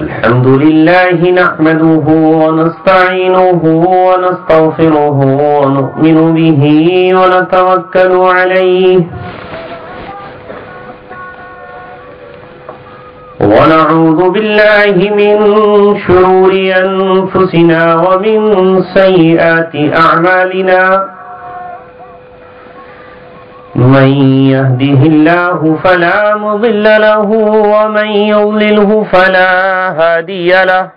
الحمد لله نحمده ونستعينه ونستغفره ونؤمن به ونتوكل عليه ونعوذ بالله من شرور أنفسنا ومن سيئات أعمالنا من يهده الله فلا مضل له ومن يضلله فلا هادي له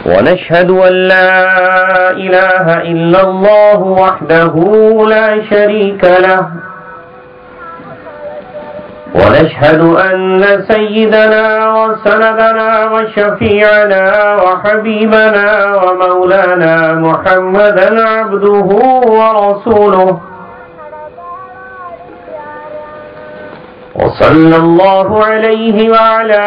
ونشهد أن لا إله إلا الله وحده لا شريك له ونشهد أن سيدنا وسندنا وشفيعنا وحبيبنا ومولانا محمدا عبده ورسوله وصلى الله عليه وعلى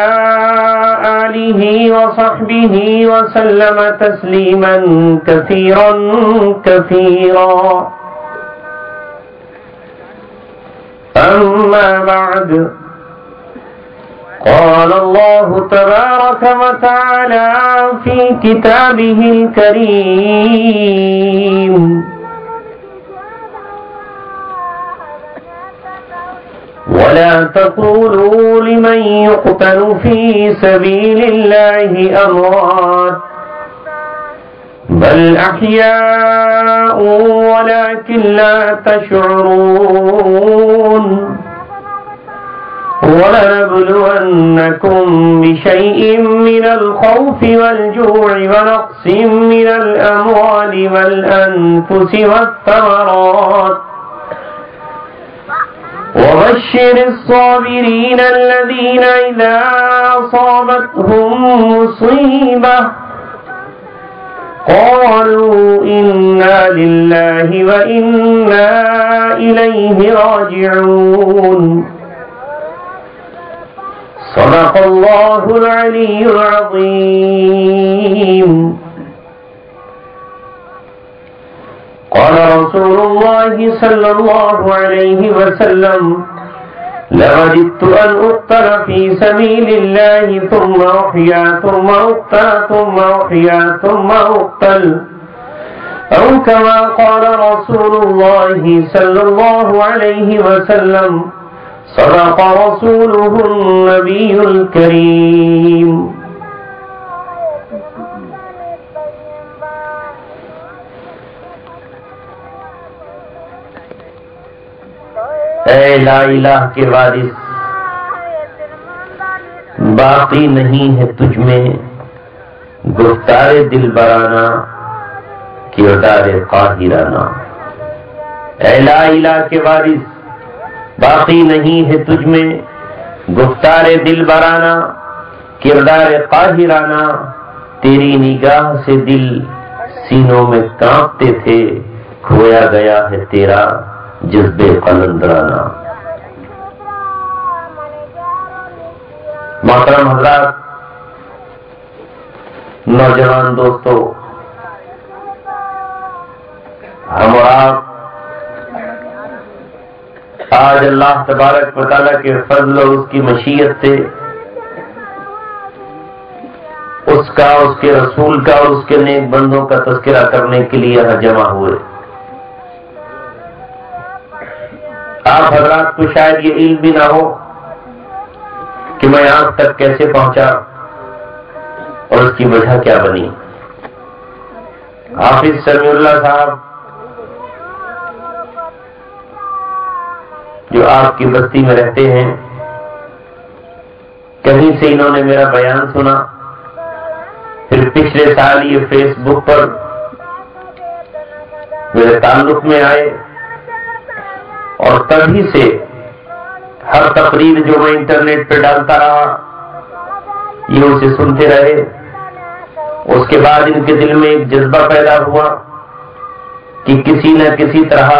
آله وصحبه وسلم تسليما كثيرا كثيرا أما بعد قال الله تبارك وتعالى في كتابه الكريم ولا تقولوا لمن يقتل في سبيل الله أموات بل أحياء ولكن لا تشعرون ولنبلونكم بشيء من الخوف والجوع ونقص من الأموال والأنفس والثمرات وبشر الصابرين الذين إذا أصابتهم مصيبة قالوا إنا لله وإنا إليه راجعون صدق الله العلي العظيم قال رسول الله صلى الله عليه وسلم لوددت أن أقتل في سبيل الله ثم أحيا ثم أقتل ثم أحيا ثم أقتل أو كما قال رسول الله صلى الله عليه وسلم صدق رسوله النبي الكريم اے لا الہ کے وارث باقی نہیں ہے تجھ میں گفتار دل برانہ کردار قاہرانہ اے لا الہ کے وارث باقی نہیں ہے تجھ میں گفتار دل برانہ کردار قاہرانہ تیری نگاہ سے دل سینوں میں کانپتے تھے کھویا گیا ہے تیرا جذبے قلندرانہ محترم حضرات نوجوان دوستو ہم اور آپ آج اللہ تبارک و تعالیٰ کے فضل اور اس کی مشیت سے اس کا اس کے رسول کا اور اس کے نیک بندوں کا تذکرہ کرنے کے لیے یہاں جمع ہوئے آپ حضرات کو شاید یہ علم بھی نہ ہو کہ میں یہاں تک کیسے پہنچا اور اس کی وجہ کیا بنی حافظ سمیع اللہ صاحب جو آپ کی بستی میں رہتے ہیں کہیں سے انہوں نے میرا بیان سنا پھر پچھلے سال یہ فیس بک پر میرے تعلق میں آئے اور تبھی سے ہر تقریر جو میں انٹرنیٹ پہ ڈالتا رہا یہ اسے سنتے رہے اس کے بعد ان کے دل میں ایک جذبہ پیدا ہوا کہ کسی نہ کسی طرح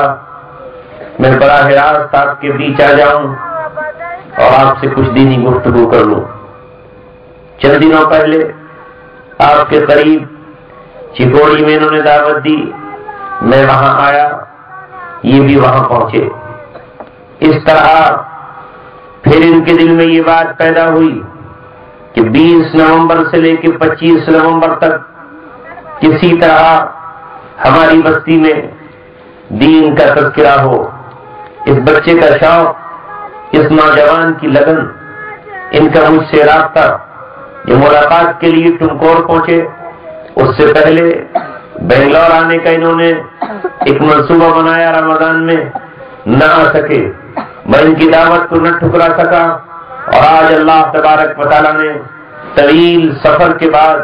میں براہ راست آپ کے بیچ آ جاؤں اور آپ سے کچھ دینی گفتگو کر لوں چند دنوں پہلے آپ کے قریب چکوڑی میں انہوں نے دعوت دی میں وہاں آیا یہ بھی وہاں پہنچے۔ اس طرح پھر ان کے دل میں یہ بات پیدا ہوئی کہ 20 نومبر سے لے کے 25 نومبر تک کسی طرح ہماری بستی میں دین کا تذکرہ ہو۔ اس بچے کا شوق، اس نوجوان کی لگن، ان کا مجھ سے رابطہ، یہ ملاقات کے لیے ٹمکور پہنچے۔ اس سے پہلے بنگلور آنے کا انہوں نے ایک منصوبہ بنایا، رمضان میں نہ آ سکے، میں ان کی دعوت کو نہ ٹھکرا سکا، اور آج اللہ تبارک و تعالیٰ نے طویل سفر کے بعد،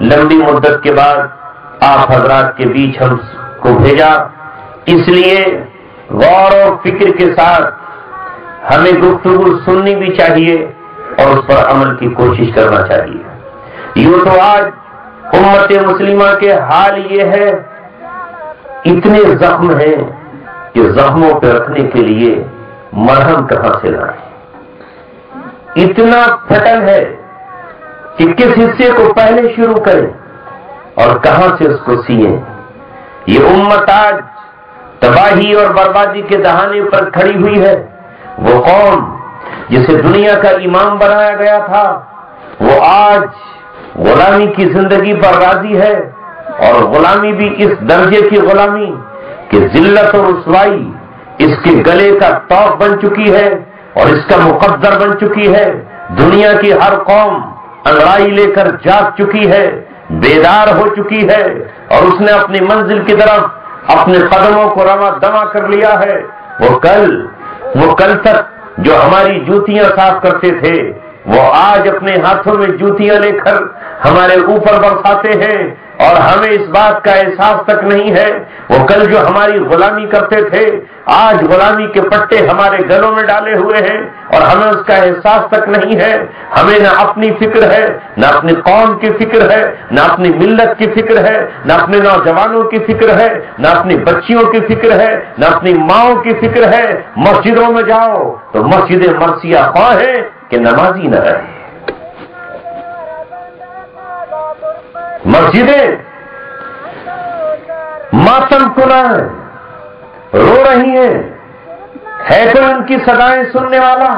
لمبی مدت کے بعد آپ حضرات کے بیچ ہم کو بھیجا۔ اس لیے غور و فکر کے ساتھ ہمیں گفتگو سننی بھی چاہیے اور اس پر عمل کی کوشش کرنا چاہیے۔ یوں تو آج امت مسلمہ کے حال یہ ہے، اتنے زخم ہیں کہ زخموں پہ رکھنے کے لیے مرہم کہاں سے لائیں، اتنا پھٹن ہے کہ کس حصے کو پہلے شروع کریں اور کہاں سے اس کو سیئیں۔ یہ امت آج تباہی اور بربادی کے دہانے پر کھڑی ہوئی ہے۔ وہ قوم جسے دنیا کا امام بنایا گیا تھا، وہ آج غلامی کی زندگی پر راضی ہے، اور غلامی بھی اس درجے کی غلامی کہ ذلت اور رسوائی اس کے گلے کا طوق بن چکی ہے اور اس کا مقدر بن چکی ہے۔ دنیا کی ہر قوم انگڑائی لے کر جاگ چکی ہے، بیدار ہو چکی ہے، اور اس نے اپنی منزل کی طرف اپنے قدموں کو رواں دما کر لیا ہے۔ وہ کل تک جو ہماری جوتیاں صاف کرتے تھے، وہ آج اپنے ہاتھوں میں جوتیاں لے کر ہمارے اوپر برساتے ہیں، اور ہمیں اس بات کا احساس تک نہیں ہے۔ وہ کل جو ہماری غلامی کرتے تھے، آج غلامی کے پٹے ہمارے گلوں میں ڈالے ہوئے ہیں، اور ہمیں اس کا احساس تک نہیں ہے۔ ہمیں نہ اپنی فکر ہے، نہ اپنی قوم کی فکر ہے، نہ اپنی ملت کی فکر ہے، نہ اپنے نوجوانوں کی فکر ہے، نہ اپنی بچیوں کی فکر ہے، نہ اپنی ماؤں کی فکر ہے۔ مسجدوں میں جاؤ تو مسجد مرثیہ خواہ ہے کہ نمازی نہ رہے، مسجدیں ماتم کنا ہے، رو رہی ہیں۔ ہے کوئی ان کی صدائیں سننے والا؟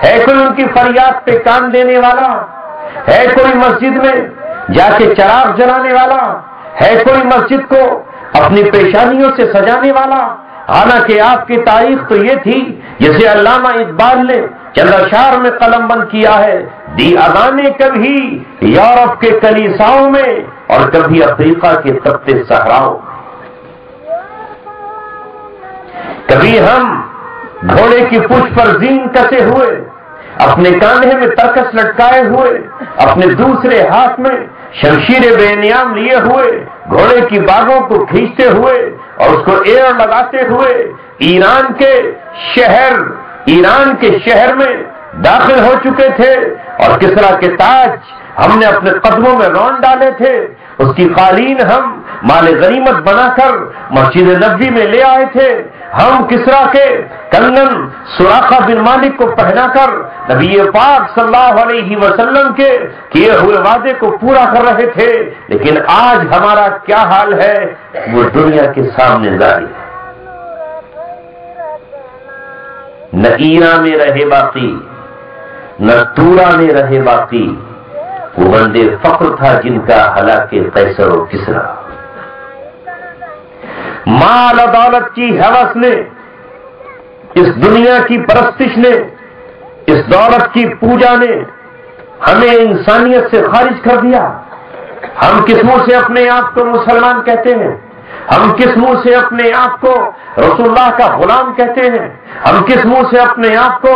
ہے کوئی ان کی فریاد پہ کان دینے والا؟ ہے کوئی مسجد میں جا کے چراغ جلانے والا؟ ہے کوئی مسجد کو اپنی پیشانیوں سے سجانے والا؟ حالانکہ آپ کی تاریخ تو یہ تھی جسے علامہ اقبال نے چند اشعار میں قلم بند کیا ہے، دی اذانیں کبھی یورپ کے کلیساؤں میں اور کبھی افریقہ کے تپتے صحراؤں میں۔ کبھی ہم گھوڑے کی پشت پر زین کسے ہوئے، اپنے کاندھے میں ترکس لٹکائے ہوئے، اپنے دوسرے ہاتھ میں شمشیر بے نیام لیے ہوئے، گھوڑے کی باگوں کو کھینچتے ہوئے اور اس کو ایڑ لگاتے ہوئے ایران کے شہر میں داخل ہو چکے تھے، اور کسرا کے تاج ہم نے اپنے قدموں میں رون ڈالے تھے، اس کی قالین ہم مال غنیمت بنا کر مسجد نبوی میں لے آئے تھے، ہم کسرا کے کنگن سراقہ بن مالک کو پہنا کر نبی پاک صلی اللہ علیہ وسلم کے کیے ہوئے وعدے کو پورا کر رہے تھے، لیکن آج ہمارا کیا حال ہے وہ دنیا کے سامنے ظاہر ہے۔ نہ ایران میں رہے باقی، نہ تورا میں رہے باقی، وہ بندے فقر تھا جن کا ہلاک قیصر و کسرا۔ مال و دولت کی ہوس نے، اس دنیا کی پرستش نے، اس دولت کی پوجا نے ہمیں انسانیت سے خارج کر دیا۔ ہم کس منہ سے اپنے آپ کو مسلمان کہتے ہیں؟ ہم کس منہ سے اپنے آپ کو رسول اللہ کا غلام کہتے ہیں؟ ہم کس منہ سے اپنے آپ کو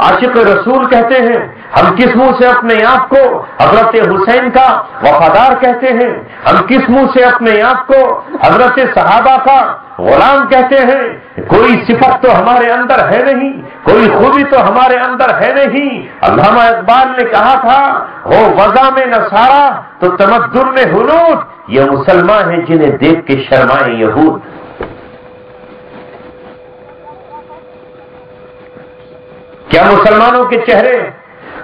عاشق رسول کہتے ہیں؟ ہم کس منہ سے اپنے آپ کو حضرت حسین کا وفادار کہتے ہیں؟ ہم کس منہ سے اپنے آپ کو حضرت صحابہ کا غلام کہتے ہیں؟ کوئی صفت تو ہمارے اندر ہے نہیں، کوئی خوبی تو ہمارے اندر ہے نہیں۔ علامہ اقبال نے کہا تھا، ہو وضع میں نصارا تو تمدن میں ہنود، یہ مسلمان ہیں جنہیں دیکھ کے شرمائے یہود۔ کیا مسلمانوں کے چہرے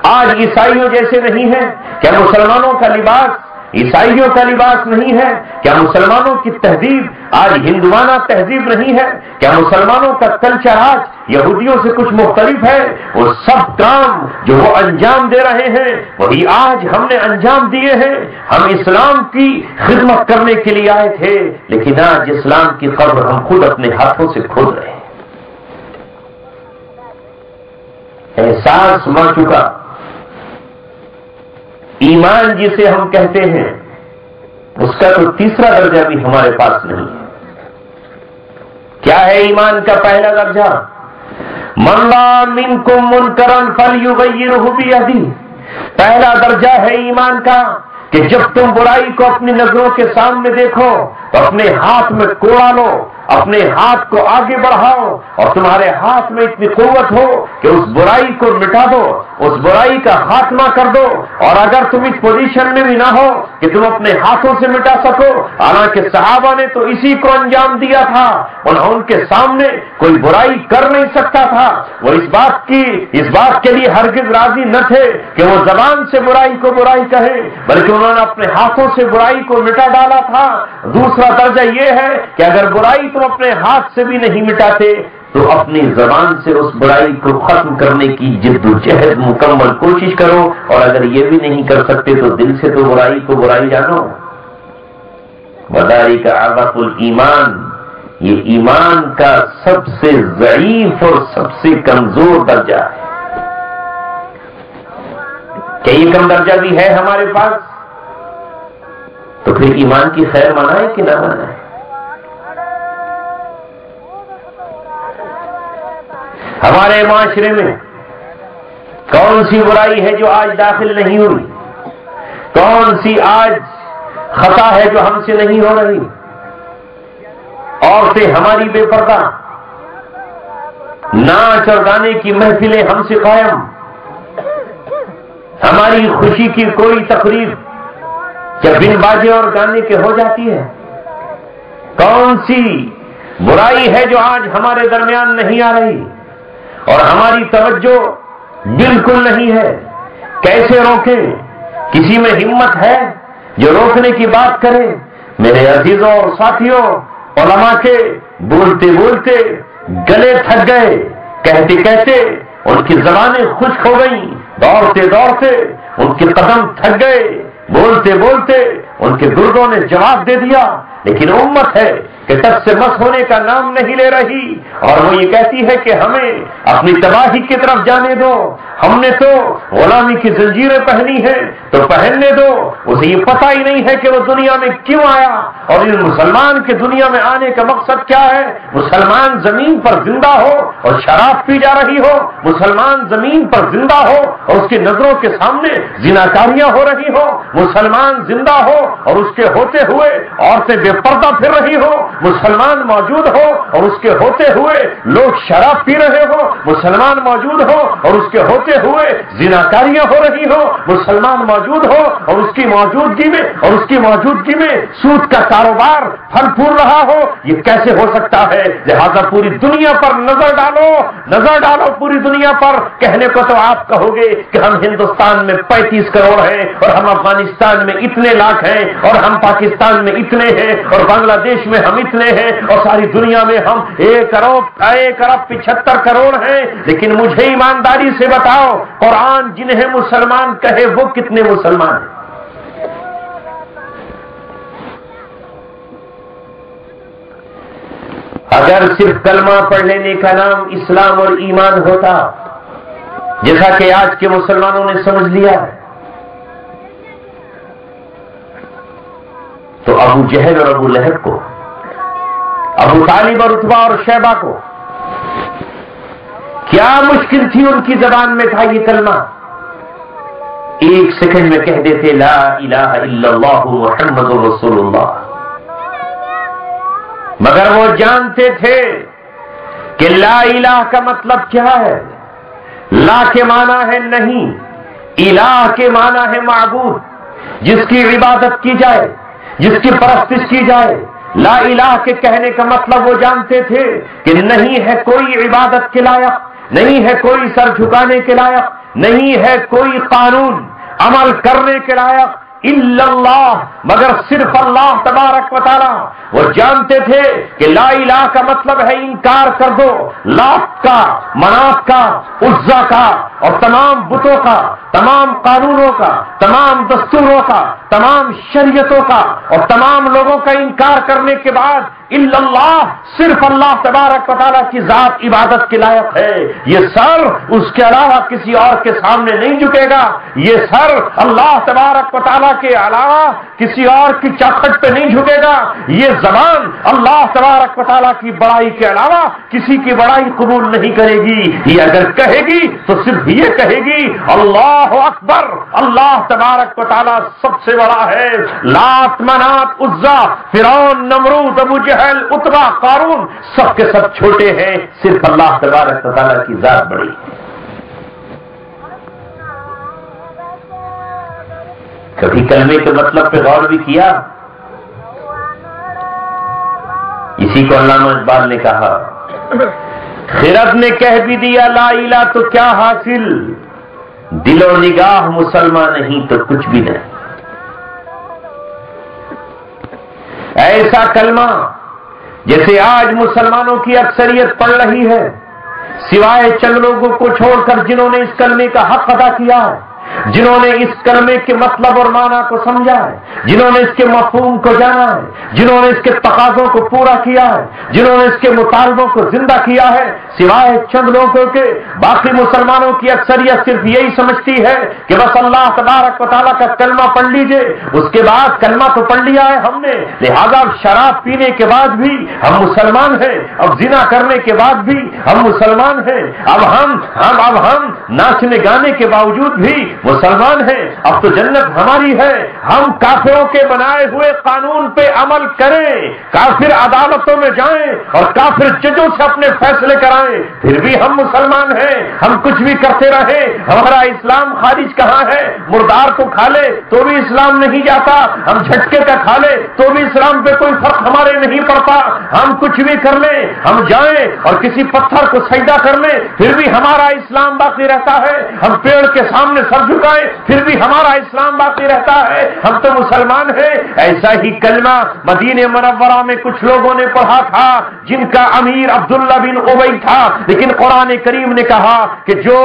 آج عیسائیوں جیسے نہیں ہیں؟ کیا مسلمانوں کا لباس عیسائیوں کا لباس نہیں ہے؟ کیا مسلمانوں کی تہذیب آج ہندوانہ تہذیب نہیں ہے؟ کیا مسلمانوں کا کلچر آج یہودیوں سے کچھ مختلف ہے؟ وہ سب کام جو وہ انجام دے رہے ہیں وہی آج ہم نے انجام دیے ہیں۔ ہم اسلام کی خدمت کرنے کے لیے آئے تھے، لیکن آج اسلام کی قبر ہم خود اپنے ہاتھوں سے کھود رہے ہیں۔ احساس مر چکا، ایمان جسے ہم کہتے ہیں اس کا تو تیسرا درجہ بھی ہمارے پاس نہیں ہے۔ کیا ہے ایمان کا پہلا درجہ؟ من رأى منکم منکرا فلیغیرہ بیدہ۔ پہلا درجہ ہے ایمان کا کہ جب تم برائی کو اپنی نظروں کے سامنے دیکھو تو اپنے ہاتھ میں کوڑا لو، اپنے ہاتھ کو آگے بڑھاؤ اور تمہارے ہاتھ میں اتنی قوت ہو کہ اس برائی کو مٹا دو، اس برائی کا خاتمہ کر دو۔ اور اگر تم اس پوزیشن میں بھی نہ ہو کہ تم اپنے ہاتھوں سے مٹا سکو، حالانکہ صحابہ نے تو اسی کو انجام دیا تھا، ان کے سامنے کوئی برائی کر نہیں سکتا تھا، وہ اس بات کے لیے ہرگز راضی نہ تھے کہ وہ زبان سے برائی کو برائی کہیں، بلکہ انہوں نے اپنے ہاتھوں سے برائی کو مٹا ڈالا تھا۔ دوسرا درجہ یہ ہے کہ اگر برائی تم اپنے ہاتھ سے بھی نہیں مٹاتے تو اپنی زبان سے اس برائی کو ختم کرنے کی جد و جہد مکمل کوشش کرو، اور اگر یہ بھی نہیں کر سکتے تو دل سے تو برائی کو برائی جانو۔ وذالک اضعف الایمان، یہ ایمان کا سب سے ضعیف اور سب سے کمزور درجہ ہے۔ کہ یہ کم درجہ بھی ہے ہمارے پاس، تو پھر ایمان کی خیر منائے کہ نہ منائے؟ ہمارے معاشرے میں کون سی برائی ہے جو آج داخل نہیں ہوئی؟ کون سی آج خطا ہے جو ہم سے نہیں ہو رہی؟ عورتیں ہماری بے پردہ، ناچ اور گانے کی محفلیں ہم سے قائم، ہماری خوشی کی کوئی تقریب کیا بن باجے اور گانے کے ہو جاتی ہے؟ کون سی برائی ہے جو آج ہمارے درمیان نہیں آ رہی اور ہماری توجہ بالکل نہیں ہے؟ کیسے روکیں؟ کسی میں ہمت ہے جو روکنے کی بات کرے؟ میرے عزیزوں اور ساتھیوں، علماء کے بولتے بولتے گلے تھک گئے، کہتے کہتے ان کی زبانیں خشک ہو گئیں، دوڑتے دوڑتے ان کے قدم تھک گئے، بولتے بولتے ان کے گردوں نے جواب دے دیا، لیکن امت ہے کہ تب سے مس ہونے کا نام نہیں لے رہی، اور وہ یہ کہتی ہے کہ ہمیں اپنی تباہی کی طرف جانے دو، ہم نے تو غلامی کی زنجیریں پہنی ہیں تو پہننے دو۔ اسے یہ پتہ ہی نہیں ہے کہ وہ دنیا میں کیوں آیا اور اس مسلمان کے دنیا میں آنے کا مقصد کیا ہے۔ مسلمان زمین پر زندہ ہو اور شراب پی جا رہی ہو، مسلمان زمین پر زندہ ہو اور اس کی نظروں کے سامنے زناکاریاں ہو رہی ہو، مسلمان زندہ ہو اور اس کے ہوتے ہوئے عورتیں بے پردہ پھر رہی ہو، مسلمان موجود ہو اور اس کے ہوتے ہوئے لوگ شراب پی رہے ہو، مسلمان موجود ہو اور اس کے ہوتے ہوئے زناکاریاں ہو رہی ہو، مسلمان موجود ہو اور اس کی موجودگی میں سود کا کاروبار پھل پھول رہا ہو، یہ کیسے ہو سکتا ہے؟ لہذا پوری دنیا پر نظر ڈالو پوری دنیا پر۔ کہنے کو تو آپ کہو گے کہ ہم ہندوستان میں 35 کروڑ ہیں اور ہم افغانستان میں اتنے لاکھ ہیں اور ہم پاکستان میں اتنے ہیں اور بنگلہ دیش میں ہم اتنے ہیں اور ساری دنیا میں ہم 1 ارب 75 کروڑ ہیں، لیکن مجھے ایمانداری سے بتاؤ، قرآن جنہیں مسلمان کہے وہ کتنے مسلمان ہیں؟ اگر صرف کلمہ پڑھ لینے کا نام اسلام اور ایمان ہوتا، جیسا کہ آج کے مسلمانوں نے سمجھ لیا ہے، تو ابو جہل اور ابو لہب کو، ابو طالب اور عتبہ اور شیبہ کو کیا مشکل تھی؟ ان کی زبان میں تھا یہ کلمہ، 1 سیکنڈ میں کہہ دیتے لا الہ الا اللہ محمد رسول اللہ۔ مگر وہ جانتے تھے کہ لا الہ کا مطلب کیا ہے۔ لا کے معنی ہے نہیں، الہ کے معنی ہے معبود، جس کی عبادت کی جائے، جس کی پرستش کی جائے۔ لا الہ کے کہنے کا مطلب وہ جانتے تھے کہ نہیں ہے کوئی عبادت کے لائق، نہیں ہے کوئی سر جھکانے کے لائق، نہیں ہے کوئی قانون عمل کرنے کے لائق الا اللہ، مگر صرف اللہ تبارک و تعالی۔ وہ جانتے تھے کہ لا الہ کا مطلب ہے انکار کر دو لات کا، منات کا، عزا کا اور تمام بتوں کا، تمام قانونوں کا، تمام دستوروں کا، تمام شریعتوں کا اور تمام لوگوں کا انکار کرنے کے بعد الا اللہ، صرف اللہ تبارک و تعالیٰ کی ذات عبادت کے لائق ہے۔ یہ سر اس کے علاوہ کسی اور کے سامنے نہیں جھکے گا، یہ سر اللہ تبارک و تعالیٰ کے علاوہ کسی اور کی چوکھٹ پہ نہیں جھکے گا، یہ زبان اللہ تبارک و تعالیٰ کی بڑائی کے علاوہ کسی کی بڑائی قبول نہیں کرے گی۔ یہ اگر کہے گی تو صرف یہ کہے گی اللہ اکبر، اللہ تبارک و تعالیٰ سب سے بڑا ہے۔ لات، منات، عزا، فرعون، نمرود، ابو جہل، اتبا، قارون سب کے سب چھوٹے ہیں، صرف اللہ تبارک و تعالیٰ کی ذات بڑی ہے۔ کبھی کلمے کے مطلب پہ غور بھی کیا؟ اسی کو علامہ اقبال نے کہا، خرد نے کہہ بھی دیا لا الہ تو کیا حاصل، دل و نگاہ مسلمان نہیں تو کچھ بھی نہیں۔ ایسا کلمہ جیسے آج مسلمانوں کی اکثریت پڑھ رہی ہے، سوائے چند لوگوں کو چھوڑ کر جنہوں نے اس کلمے کا حق ادا کیا ہے، جنہوں نے اس کلمے کے مطلب اور معنی کو سمجھا ہے، جنہوں نے اس کے مفہوم کو جانا ہے، جنہوں نے اس کے تقاضوں کو پورا کیا ہے، جنہوں نے اس کے مطالبوں کو زندہ کیا ہے، سوائے چند لوگوں کے باقی مسلمانوں کی اکثریت صرف یہی سمجھتی ہے کہ بس اللہ تبارک و تعالیٰ کا کلمہ پڑھ لیجئے، اس کے بعد کلمہ تو پڑھ لیا ہے ہم نے، لہذا اب شراب پینے کے بعد بھی ہم مسلمان ہیں، اب زنا کرنے کے بعد بھی ہم مسلمان ہیں، اب ہم ناچنے گانے کے باوجود بھی مسلمان ہیں، اب تو جنت ہماری ہے، ہم کافروں کے بنائے ہوئے قانون پہ عمل کریں، کافر عدالتوں میں جائیں اور کافر ججوں سے اپنے فیصلے کرائیں، پھر بھی ہم مسلمان ہیں، ہم کچھ بھی کرتے رہیں، ہمارا اسلام خارج کہاں ہے؟ مردار کو کھا لے تو بھی اسلام نہیں جاتا، ہم جھٹکے کا کھا لے تو بھی اسلام پہ کوئی فرق ہمارے نہیں پڑتا، ہم کچھ بھی کر لیں، ہم جائیں اور کسی پتھر کو سجدہ کر لیں پھر بھی ہمارا اسلام باقی رہتا ہے، ہم پیڑ کے سامنے سر جھکائیں پھر بھی ہمارا اسلام باقی رہتا ہے، ہم تو مسلمان ہیں۔ ایسا ہی کلمہ مدینہ منورہ میں کچھ لوگوں نے پڑھا تھا جن کا امیر عبداللہ بن ابی تھا، لیکن قرآن کریم نے کہا کہ جو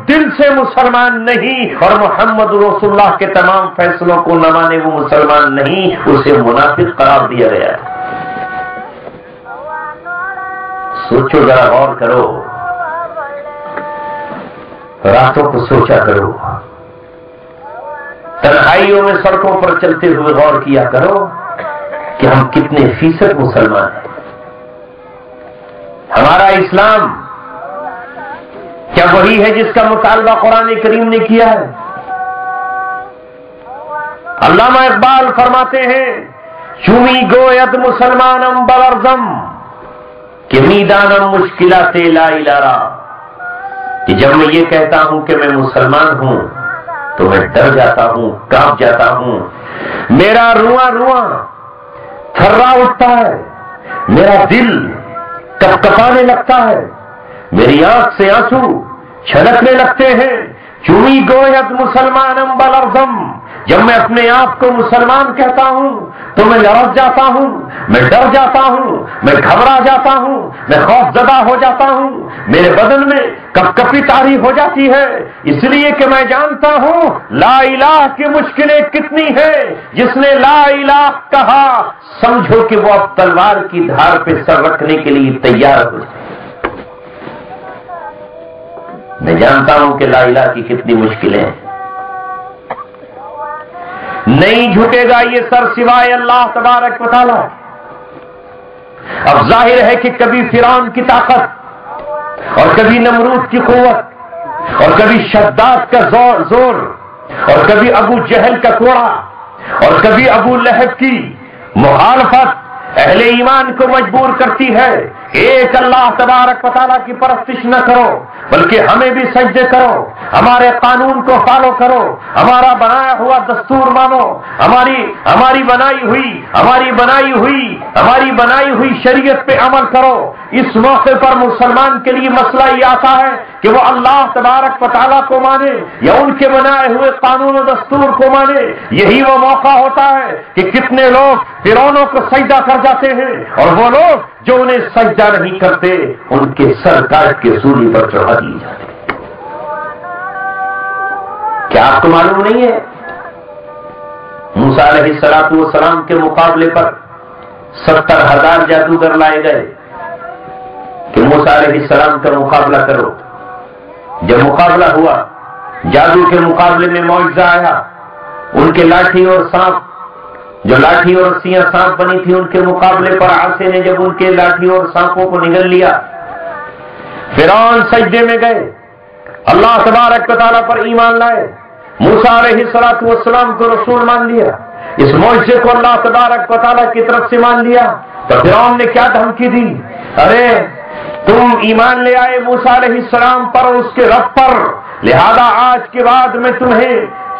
دل سے مسلمان نہیں اور محمد رسول اللہ کے تمام فیصلوں کو نہ مانے وہ مسلمان نہیں، اسے منافق قرار دیا گیا۔ سوچو ذرا، غور کرو، راتوں کو سوچا کرو، تنہائیوں میں سڑکوں پر چلتے ہوئے غور کیا کرو کہ ہم کتنے فیصد مسلمان ہیں۔ ہمارا اسلام کیا وہی ہے جس کا مطالبہ قرآن کریم نے کیا ہے؟ علامہ اقبال فرماتے ہیں، چومی گوید مسلمانم بلرزم کہ میدانم مشکلات لا الہ، کہ جب میں یہ کہتا ہوں کہ میں مسلمان ہوں تو میں ڈر جاتا ہوں، کانپ جاتا ہوں، میرا رواں رواں تھرا اٹھتا ہے، میرا دل کپ کپانے لگتا ہے، میری آنکھ سے آنسو چھلکنے لگتے ہیں۔ چوئی گوید مسلمانم بلرزم، جب میں اپنے آپ کو مسلمان کہتا ہوں تو میں لرز جاتا ہوں، میں ڈر جاتا ہوں، میں گھبرا جاتا ہوں، میں خوف زدہ ہو جاتا ہوں، میرے بدن میں کپ کپی طاری ہو جاتی ہے، اس لیے کہ میں جانتا ہوں لا الہ کی مشکلیں کتنی ہیں۔ جس نے لا الہ کہا سمجھو کہ وہ اب تلوار کی دھار پہ سر رکھنے کے لیے تیار ہو جائے۔ میں جانتا ہوں کہ لا الہ کی کتنی مشکلیں ہیں، نہیں جھکے گا یہ سر سوائے اللہ تبارک و تعالی۔ اب ظاہر ہے کہ کبھی فرعون کی طاقت اور کبھی نمرود کی قوت اور کبھی شداد کا زور اور کبھی ابو جہل کا کوڑا اور کبھی ابو لہب کی مخالفت اہل ایمان کو مجبور کرتی ہے ایک اللہ تبارک و تعالیٰ کی پرستش نہ کرو بلکہ ہمیں بھی سجدے کرو، ہمارے قانون کو فالو کرو، ہمارا بنایا ہوا دستور مانو، ہماری بنائی ہوئی شریعت پہ عمل کرو۔ اس موقع پر مسلمان کے لیے مسئلہ یہ آتا ہے کہ وہ اللہ تبارک و تعالیٰ کو مانے یا ان کے بنائے ہوئے قانون و دستور کو مانے، یہی وہ موقع ہوتا ہے کہ کتنے لوگ فرعونوں کو سجدہ کر جاتے ہیں، اور وہ لوگ جو انہیں سجدہ نہیں کرتے ان کے سر کاٹ کے سولی پر چڑھا دیے جاتے ہیں۔ کیا آپ کو معلوم نہیں ہے موسیٰ علیہ السلام کے مقابلے پر 70,000 جادوگر لائے گئے کہ موسیٰ علیہ السلام کا مقابلہ کرو؟ جب مقابلہ ہوا، جادو کے مقابلے میں معجزہ آیا، ان کے لاٹھی اور سانپ، جو لاٹھی اور رسیاں سانپ بنی تھی، ان کے مقابلے پر عاصی نے جب ان کے لاٹھی اور سانپوں کو نگل لیا، فرعون سجدے میں گئے، اللہ تبارک و تعالیٰ پر ایمان لائے، موسیٰ علیہ السلام کو رسول مان لیا، اس معجزے کو اللہ تبارک و تعالیٰ کی طرف سے مان لیا، تو فرعون نے کیا دھمکی دی؟ ارے تم ایمان لے آئے موسیٰ علیہ السلام پر اور اس کے رب پر، لہذا آج کے بعد میں تمہیں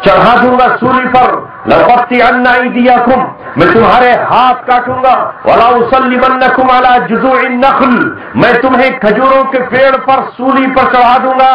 چڑھا دوں گا سولی پر، لَأُقَطِّعَنَّ أَيْدِيَكُمْ، میں تمہارے ہاتھ کاٹوں گا، وَلَأُصَلِّبَنَّكُمْ عَلَى جُذُوعِ النَّخْلِ، میں تمہیں کھجوروں کے پیڑ پر سولی پر چڑھا دوں گا۔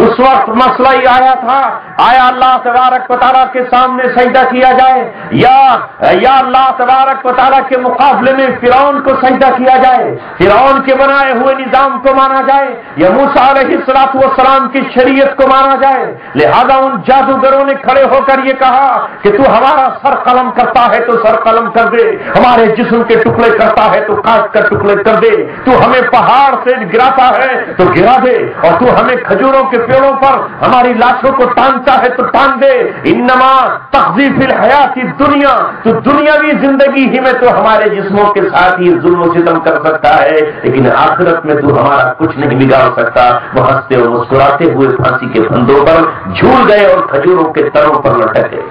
اس وقت مسئلہ ہی آیا تھا، آیا اللہ تبارک و تعالیٰ کے سامنے سجدہ کیا جائے یا اللہ تبارک و تعالیٰ کے مقابلے میں فرعون کو سجدہ کیا جائے، فرعون کے بنائے ہوئے نظام کو مانا جائے، یا موسیٰ علیہ السلام کی شریعت کو مانا جائے؟ لہذا ان جادوگروں نے کھڑے ہو کر یہ کہا کہ تو ہمارا سر قلم کرتا ہے تو سر قلم کر دے، ہمارے جسم کے ٹکڑے کرتا ہے تو کاٹ کر ٹکڑے کر دے، تو ہمیں پہاڑ سے گراتا ہے تو گرا دے، اور تو ہمیں کھجوروں کے پیڑوں پر ہماری لاشوں کو ٹانگتا ہے تو ٹانگ دے، انما تقضی فی الحیات الدنیا، تو دنیاوی زندگی ہی میں تو ہمارے جسموں کے ساتھ ہی ظلم و ستم کر سکتا ہے، لیکن آخرت میں تو ہمارا کچھ نہیں بگاڑ سکتا۔ وہ ہنستے اور مسکراتے ہوئے پھانسی کے پھندوں پر جھول گئے اور کھجوروں کے تنوں پر لٹکے۔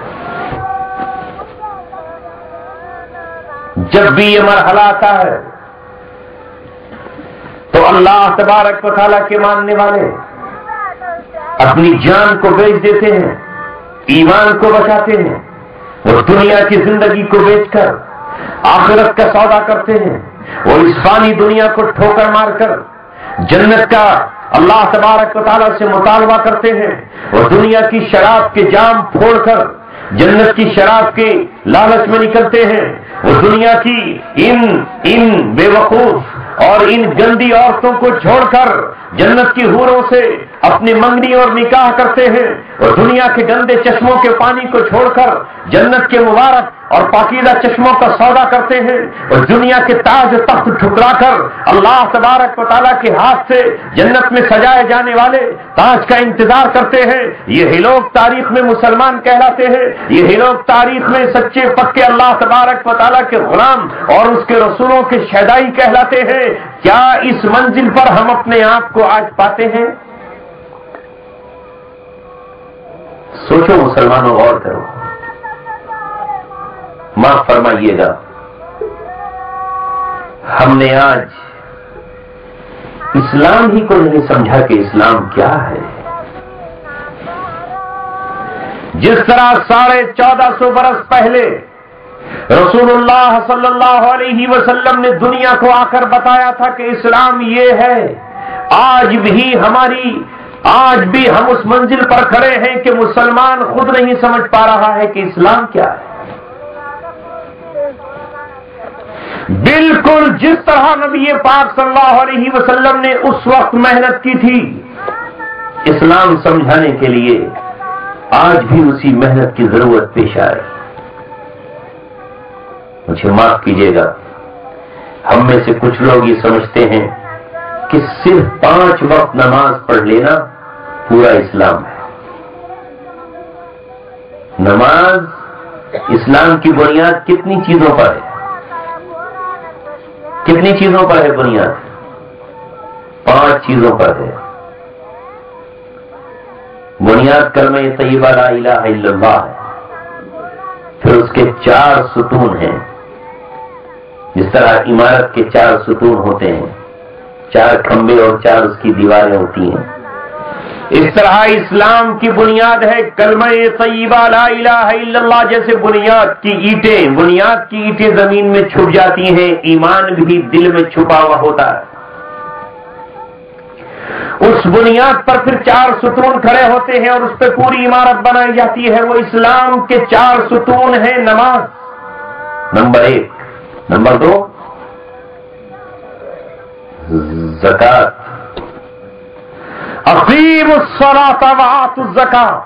جب بھی یہ مرحلہ آتا ہے تو اللہ تبارک و تعالیٰ کے ماننے والے اپنی جان کو بیچ دیتے ہیں، ایمان کو بچاتے ہیں، وہ دنیا کی زندگی کو بیچ کر آخرت کا سودا کرتے ہیں، وہ اس فانی دنیا کو ٹھوکر مار کر جنت کا اللہ تبارک و تعالیٰ سے مطالبہ کرتے ہیں، وہ دنیا کی شراب کے جام پھوڑ کر جنت کی شراب کے لالچ میں نکلتے ہیں، وہ دنیا کی ان بے وقوف اور ان گندی عورتوں کو چھوڑ کر جنت کی حوروں سے اپنی منگنی اور نکاح کرتے ہیں، اور دنیا کے گندے چشموں کے پانی کو چھوڑ کر جنت کے مبارک اور پاکیزہ چشموں کا سودا کرتے ہیں، اور دنیا کے تاج تخت ٹھکرا کر اللہ تبارک و تعالیٰ کے ہاتھ سے جنت میں سجائے جانے والے تاج کا انتظار کرتے ہیں۔ یہی لوگ تاریخ میں مسلمان کہلاتے ہیں، یہی لوگ تاریخ میں سچے پکے اللہ تبارک و تعالیٰ کے غلام اور اس کے رسولوں کے شہدائی کہلاتے ہیں۔ کیا اس منزل پر ہم اپنے آپ کو آج پاتے ہیں؟ سوچو مسلمانوں، غور کرو، معاف فرمائیے گا، ہم نے آج اسلام ہی کو نہیں سمجھا کہ اسلام کیا ہے۔ جس طرح 1450 برس پہلے رسول اللہ صلی اللہ علیہ وسلم نے دنیا کو آ کر بتایا تھا کہ اسلام یہ ہے، آج بھی ہم اس منزل پر کھڑے ہیں کہ مسلمان خود نہیں سمجھ پا رہا ہے کہ اسلام کیا ہے۔ بالکل جس طرح نبی پاک صلی اللہ علیہ وسلم نے اس وقت محنت کی تھی اسلام سمجھانے کے لیے، آج بھی اسی محنت کی ضرورت پیش آئے۔ مجھے معاف کیجیے گا، ہم میں سے کچھ لوگ یہ سمجھتے ہیں کہ صرف 5 وقت نماز پڑھ لینا پورا اسلام ہے۔ نماز اسلام کی بنیاد کتنی چیزوں پر ہے؟ کتنی چیزوں پر ہے بنیاد؟ 5 چیزوں پر ہے۔ بنیاد کلمہ طیبہ لا الہ الا اللہ ہے، پھر اس کے 4 ستون ہیں، جس طرح عمارت کے 4 ستون ہوتے ہیں، 4 کھمبے اور 4 اس کی دیواریں ہوتی ہیں، اس طرح اسلام کی بنیاد ہے کلمہ طیبہ لا الہ الا اللہ۔ جیسے بنیاد کی اینٹیں زمین میں چھپ جاتی ہیں، ایمان بھی دل میں چھپا ہوا ہوتا ہے۔ اس بنیاد پر پھر 4 ستون کھڑے ہوتے ہیں اور اس پہ پوری عمارت بنائی جاتی ہے. وہ اسلام کے 4 ستون ہیں. نماز نمبر 1. نمبر 2 زکات. اقیموا الصلاۃ وآتوا الزکاۃ.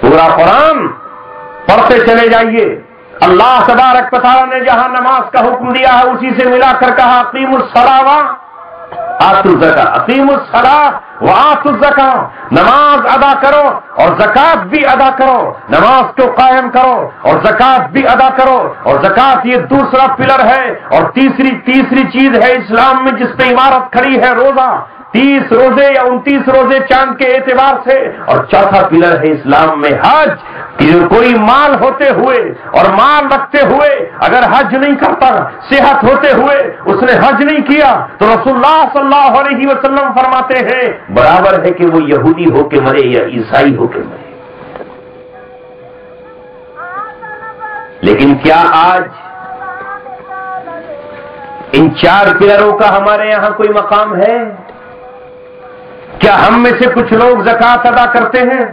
پورا قرآن پڑھتے چلے جائیے. اللہ تبارک و تعالیٰ نے جہاں نماز کا حکم دیا ہے اسی سے ملا کر کہا اقیموا الصلاۃ وآتوا الزکاۃ. اقیموا الصلاۃ وآتوا الزکاۃ. نماز ادا کرو اور زکات بھی ادا کرو. نماز کو قائم کرو اور زکات بھی ادا کرو. اور زکات یہ دوسرا پلر ہے. اور تیسری چیز ہے اسلام میں جس پہ عمارت کھڑی ہے روزہ. 30 روزے یا 29 روزے چاند کے اعتبار سے. اور چوتھا پلر ہے اسلام میں حج. کوئی مال ہوتے ہوئے اور مال رکھتے ہوئے اگر حج نہیں کرتا, صحت ہوتے ہوئے اس نے حج نہیں کیا, تو رسول اللہ صلی اللہ علیہ وسلم فرماتے ہیں برابر ہے کہ وہ یہودی ہو کے مرے یا عیسائی ہو کے مرے. لیکن کیا آج ان 4 پلروں کا ہمارے یہاں کوئی مقام ہے؟ کیا ہم میں سے کچھ لوگ زکات ادا کرتے ہیں؟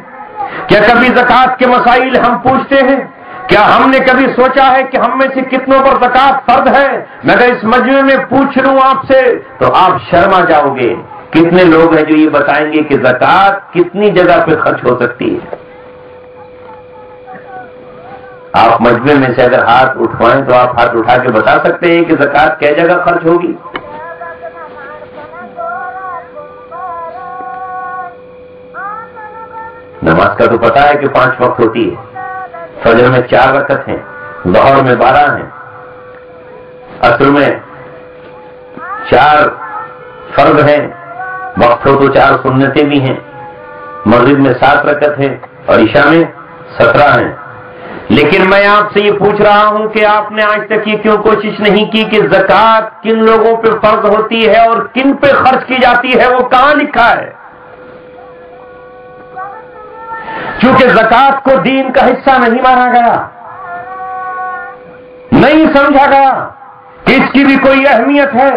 کیا کبھی زکات کے مسائل ہم پوچھتے ہیں؟ کیا ہم نے کبھی سوچا ہے کہ ہم میں سے کتنوں پر زکات فرض ہے؟ میں اگر اس مجمع میں پوچھ لوں آپ سے تو آپ شرما جاؤ گے. کتنے لوگ ہیں جو یہ بتائیں گے کہ زکات کتنی جگہ پہ خرچ ہو سکتی ہے؟ آپ مجمع میں سے اگر ہاتھ اٹھوائیں تو آپ ہاتھ اٹھا کے بتا سکتے ہیں کہ زکات کیا جگہ خرچ ہوگی؟ نماز کا تو پتا ہے کہ 5 وقت ہوتی ہے. فجر میں 4 رکعت ہیں, ظہر میں 12 ہیں, عصر میں 4 فرض ہیں, وقت ہو تو 4 سنتیں بھی ہیں, مغرب میں 7 رکعت ہیں اور عشاء میں 17 ہیں. لیکن میں آپ سے یہ پوچھ رہا ہوں کہ آپ نے آج تک یہ کیوں کوشش نہیں کی کہ زکات کن لوگوں پہ فرض ہوتی ہے اور کن پہ خرچ کی جاتی ہے؟ وہ کہاں لکھا ہے؟ چونکہ زکات کو دین کا حصہ نہیں مانا گیا, نہیں سمجھا گیا کہ اس کی بھی کوئی اہمیت ہے.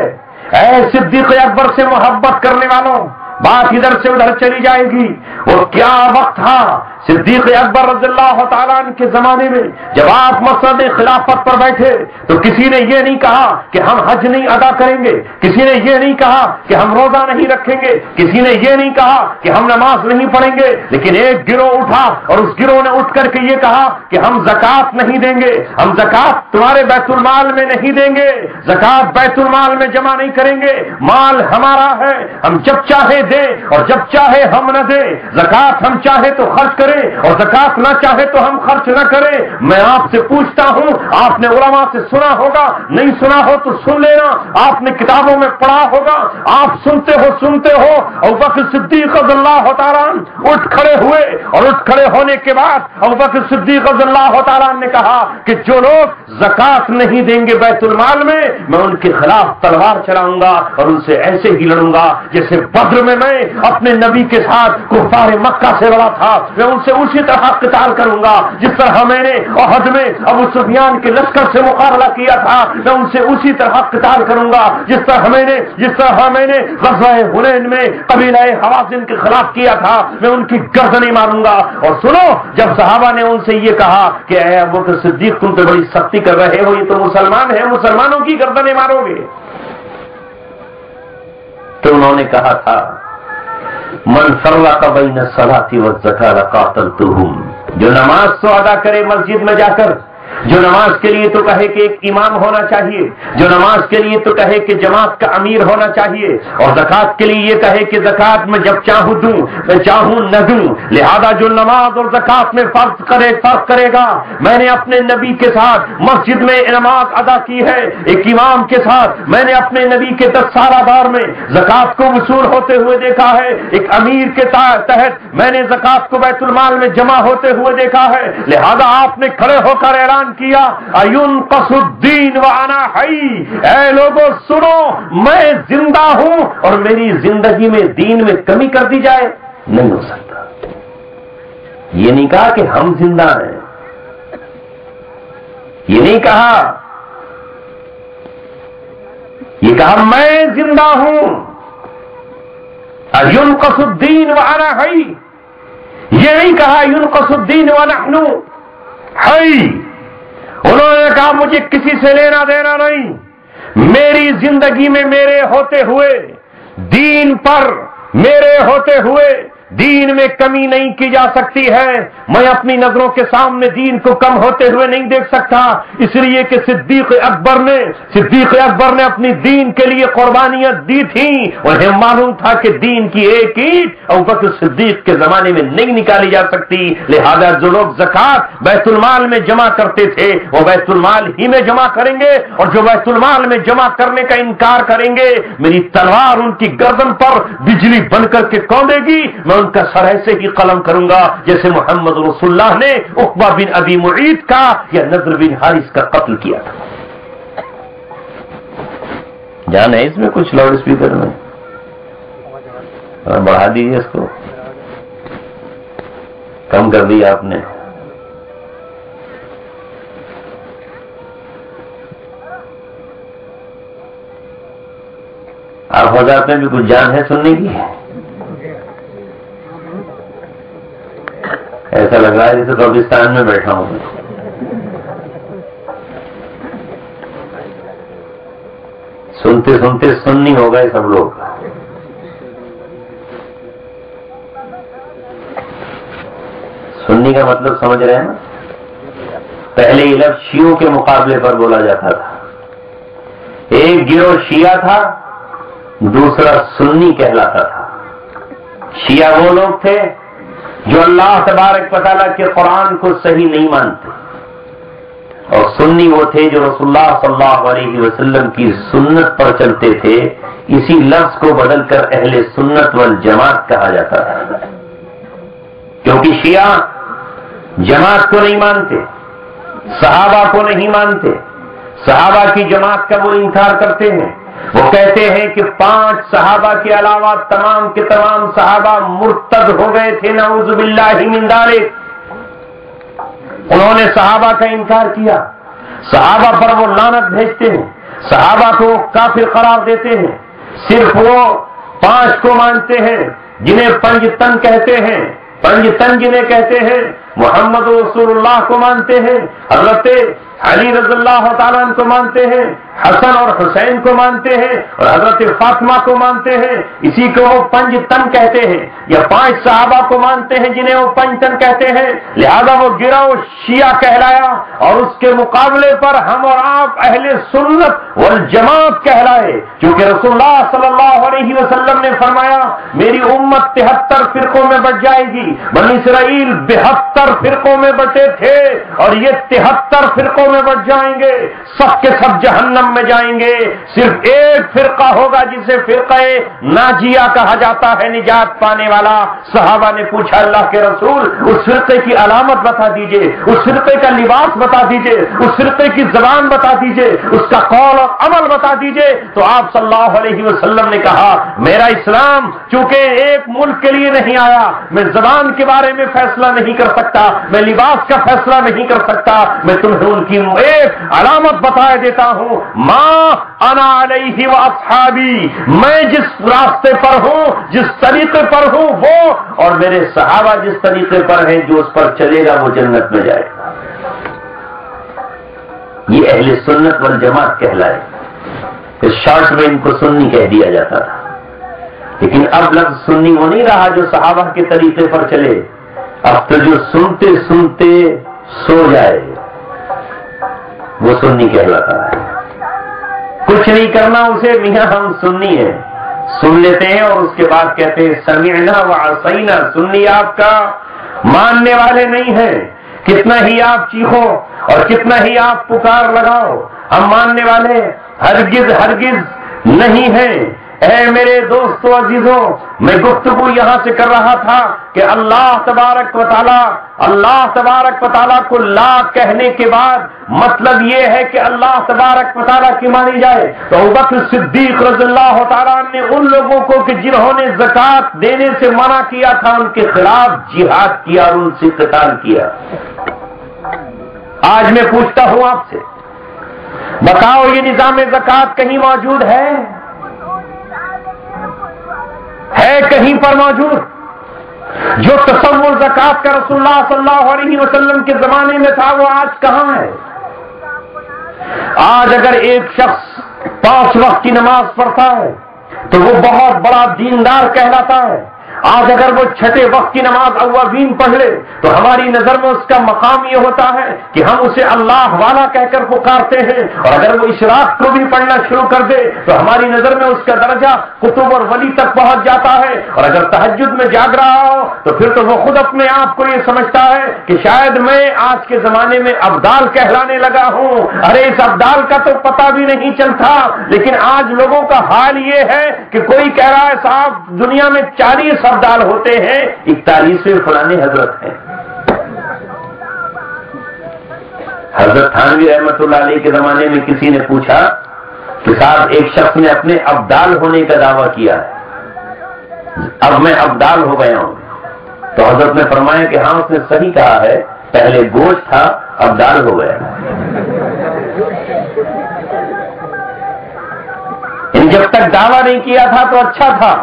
اے صدیق اکبر سے محبت کرنے والوں, بات ادھر سے ادھر چلی جائے گی. اور کیا وقت تھا صدیق اکبر رضی اللہ تعالیٰ عنہ کے زمانے میں جب آپ مسند خلافت پر بیٹھے تو کسی نے یہ نہیں کہا کہ ہم حج نہیں ادا کریں گے, کسی نے یہ نہیں کہا کہ ہم روزہ نہیں رکھیں گے, کسی نے یہ نہیں کہا کہ ہم نماز نہیں پڑھیں گے. لیکن ایک گروہ اٹھا اور اس گروہ نے اٹھ کر کے یہ کہا کہ ہم زکات نہیں دیں گے, ہم زکات تمہارے بیت المال میں نہیں دیں گے, زکات بیت المال میں جمع نہیں کریں گے, مال ہمارا ہے, ہم جب چاہے دیں اور جب چاہے ہم نہ دیں, زکات ہم چاہے تو خرچ کریں اور زکات نہ چاہے تو ہم خرچ نہ کریں. میں آپ سے پوچھتا ہوں, آپ نے علماء سے سنا ہوگا, نہیں سنا ہو تو سن لینا, آپ نے کتابوں میں پڑھا ہوگا, آپ سنتے ہو ابو بکر صدیق رضی اللہ تعالیٰ اٹھ کھڑے ہوئے اور اٹھ کھڑے ہونے کے بعد ابو بکر صدیق رضی اللہ تعالیٰ نے کہا کہ جو لوگ زکات نہیں دیں گے بیت المال میں ان کے خلاف تلوار چلاؤں گا اور ان سے ایسے ہی لڑوں گا جیسے بدر میں اپنے نبی کے ساتھ کفار مکہ سے لڑا تھا. میں ان سے اسی طرح قتال کروں گا جس طرح میں نے احد میں ابو سفیان کے لشکر سے مقابلہ کیا تھا. میں ان سے اسی طرح قتال کروں گا جس طرح میں نے غزوہ حنین میں قبیلہ حوازن کے خلاف کیا تھا. میں ان کی گردنیں ماروں گا. اور سنو, جب صحابہ نے ان سے یہ کہا کہ اے ابو بکر صدیق تم تو بڑی سختی کر رہے ہو, یہ تو مسلمان ہیں, مسلمانوں کی گردنیں مارو گے, تو انہوں نے کہا تھا من فرق بین الصلاۃ والزکاۃ لقاتلتهم, جو نماز تو ادا کرے مسجد میں جا کر, جو نماز کے لیے تو کہے کہ ایک امام ہونا چاہیے, جو نماز کے لیے تو کہے کہ جماعت کا امیر ہونا چاہیے, اور زکات کے لیے یہ کہے کہ زکات میں جب چاہوں دوں, میں چاہوں نہ دوں, لہذا جو نماز اور زکات میں فرق کرے گا. میں نے اپنے نبی کے ساتھ مسجد میں نماز ادا کی ہے, ایک امام کے ساتھ میں نے اپنے نبی کے 10 سالہ دور میں زکات کو وصول ہوتے ہوئے دیکھا ہے, ایک امیر کے تحت میں نے زکات کو بیت المال میں جمع ہوتے ہوئے دیکھا ہے. لہذا آپ نے کھڑے ہو کر اعلان کیا اَيُنْقَصُ الدِّينُ وَأَنَا حَيٌّ, اے لوگوں سنو, میں زندہ ہوں اور میری زندگی میں دین میں کمی کر دی جائے, نہیں ہو سکتا. یہ نہیں کہا کہ ہم زندہ ہیں, یہ نہیں کہا, یہ کہا میں زندہ ہوں ينقص الدین وانا حی، یہ نہیں کہا ينقص الدین ونحن حی. انہوں نے کہا مجھے کسی سے لینا دینا نہیں، میری زندگی میں میرے ہوتے ہوئے دین پر، میرے ہوتے ہوئے دین میں کمی نہیں کی جا سکتی ہے. میں اپنی نظروں کے سامنے دین کو کم ہوتے ہوئے نہیں دیکھ سکتا، اس لیے کہ صدیق اکبر نے اپنی دین کے لیے قربانیاں دی تھیں. انہیں معلوم تھا کہ دین کی ایک اینٹ ابوبکر صدیق کے زمانے میں نہیں نکالی جا سکتی. لہذا جو لوگ زکات بیت المال میں جمع کرتے تھے وہ بیت المال ہی میں جمع کریں گے، اور جو بیت المال میں جمع کرنے کا انکار کریں گے میری تلوار ان کی گردن پر بجلی بن کر کے کوندے گی. میں ان کا سر ایسے ہی قلم کروں گا جیسے محمد رسول اللہ نے عقبہ بن ابی معیط کا یا نضر بن حارث کا قتل کیا تھا. جان ہے اس میں کچھ لاؤڈ اسپیکر میں بڑھا دیجیے، اس کو کم کر دیا آپ نے. آپ حضرات میں بھی کچھ جان ہے سننے کی؟ ایسا لگ رہا ہے جیسے قبرستان میں بیٹھا ہوں. سنتے سنتے سننی ہو گئے سب لوگ. سننی کا مطلب سمجھ رہے ہیں نا؟ پہلے یہ لفظ شیعوں کے مقابلے پر بولا جاتا تھا. ایک گروہ شیعہ تھا، دوسرا سنی کہلاتا تھا. شیعہ وہ لوگ تھے جو اللہ تبارک و تعالیٰ کے قرآن کو صحیح نہیں مانتے، اور سنی وہ تھے جو رسول اللہ صلی اللہ علیہ وسلم کی سنت پر چلتے تھے. اسی لفظ کو بدل کر اہل سنت والجماعت کہا جاتا تھا، کیونکہ شیعہ جماعت کو نہیں مانتے، صحابہ کو نہیں مانتے، صحابہ کی جماعت کا وہ انکار کرتے ہیں. وہ کہتے ہیں کہ 5 صحابہ کے علاوہ تمام کے تمام صحابہ مرتد ہو گئے تھے، نعوذ باللہ من ذالک. انہوں نے صحابہ کا انکار کیا، صحابہ پر وہ لعنت بھیجتے ہیں، صحابہ کو وہ کافر قرار دیتے ہیں. صرف وہ 5 کو مانتے ہیں جنہیں پنجتن کہتے ہیں. پنجتن جنہیں کہتے ہیں محمد رسول اللہ کو مانتے ہیں، حضرت علی رضی اللہ تعالیٰ عنہ کو مانتے ہیں، حسن اور حسین کو مانتے ہیں، اور حضرت فاطمہ کو مانتے ہیں. اسی کو وہ پنجتن کہتے ہیں، یا 5 صحابہ کو مانتے ہیں جنہیں وہ پنجتن کہتے ہیں. لہذا وہ گروہ شیعہ کہلایا، اور اس کے مقابلے پر ہم اور آپ اہل سنت والجماعت کہلائے، کیونکہ رسول اللہ صلی اللہ علیہ وسلم نے فرمایا میری امت 73 فرقوں میں بٹ جائے گی. بنی اسرائیل 72 فرقوں میں بٹے تھے، اور یہ 73 فرقوں میں بٹ جائیں گے، سب کے سب جہنم میں جائیں گے. صرف ایک فرقہ ہوگا جسے فرقہ ناجیہ کہا جاتا ہے، نجات پانے والا. صحابہ نے پوچھا اللہ کے رسول اس فرقے کی علامت بتا دیجئے، اس فرقے کا لباس بتا دیجئے، اس فرقے کی زبان بتا دیجئے، اس کا قول اور عمل بتا دیجئے. تو آپ صلی اللہ علیہ وسلم نے کہا میرا اسلام چونکہ ایک ملک کے لیے نہیں آیا، میں زبان کے بارے میں فیصلہ نہیں کر سکتا، میں لباس کا فیصلہ نہیں کر سکتا، میں تمہیں ان کی ایک علامت بتا دیتا ہوں، ما انا علیہ واصحابی، میں جس راستے پر ہوں، جس طریقے پر ہوں وہ، اور میرے صحابہ جس طریقے پر ہیں جو اس پر چلے گا وہ جنت میں جائے گا. یہ اہل سنت والجماعت کہلائے. اس شارٹ میں ان کو سنی کہہ دیا جاتا تھا، لیکن اب لفظ سنی وہ نہیں رہا جو صحابہ کے طریقے پر چلے. اب تو جو سنتے سنتے سو جائے وہ سنی کہلاتا ہے. کچھ نہیں کرنا اسے، میاں ہم سنی ہیں، سن لیتے ہیں اور اس کے بعد کہتے ہیں سمعنا وعصینا. سنی آپ کا ماننے والے نہیں ہیں، کتنا ہی آپ چیخو اور کتنا ہی آپ پکار لگاؤ، ہم ماننے والے ہرگز ہرگز نہیں ہیں. اے میرے دوستو عزیزوں، میں گفتگو یہاں سے کر رہا تھا کہ اللہ تبارک و تعالیٰ کو لا کہنے کے بعد مطلب یہ ہے کہ اللہ تبارک و تعالیٰ کی مانی جائے. تو ابوبکر صدیق رضی اللہ تعالیٰ نے ان لوگوں کو کہ جنہوں نے زکات دینے سے منع کیا تھا ان کے خلاف جہاد کیا اور ان سے قتال کیا. آج میں پوچھتا ہوں آپ سے، بتاؤ یہ نظام زکات کہیں موجود ہے کہیں پر موجود؟ جو تصور زکات کا رسول اللہ صلی اللہ علیہ وسلم کے زمانے میں تھا وہ آج کہاں ہے؟ آج اگر ایک شخص 5 وقت کی نماز پڑھتا ہے تو وہ بہت بڑا دیندار کہلاتا ہے. آج اگر وہ 6 وقت کی نماز اوابین پڑھ لے تو ہماری نظر میں اس کا مقام یہ ہوتا ہے کہ ہم اسے اللہ والا کہہ کر پکارتے ہیں, اور اگر وہ اشراق کو بھی پڑھنا شروع کر دے تو ہماری نظر میں اس کا درجہ قطب اور ولی تک پہنچ جاتا ہے. اور اگر تہجد میں جاگ رہا ہو تو پھر تو وہ خود اپنے آپ کو یہ سمجھتا ہے کہ شاید میں آج کے زمانے میں ابدال کہلانے لگا ہوں. ارے اس ابدال کا تو پتہ بھی نہیں چلتا. لیکن آج لوگوں کا حال یہ ہے کہ کوئی کہہ رہا ہے صاحب دنیا میں 40 ابدال ہوتے ہیں, 41ویں فلانے حضرت ہیں. حضرت تھانوی رحمت اللہ علیہ کے زمانے میں کسی نے پوچھا کہ صاحب ایک شخص نے اپنے ابدال ہونے کا دعویٰ کیا ہے, اب میں ابدال ہو گیا ہوں. تو حضرت نے فرمایا کہ ہاں اس نے صحیح کہا ہے, پہلے گوشت تھا ابدال ہو گیا. جب تک دعویٰ نہیں کیا تھا تو اچھا تھا,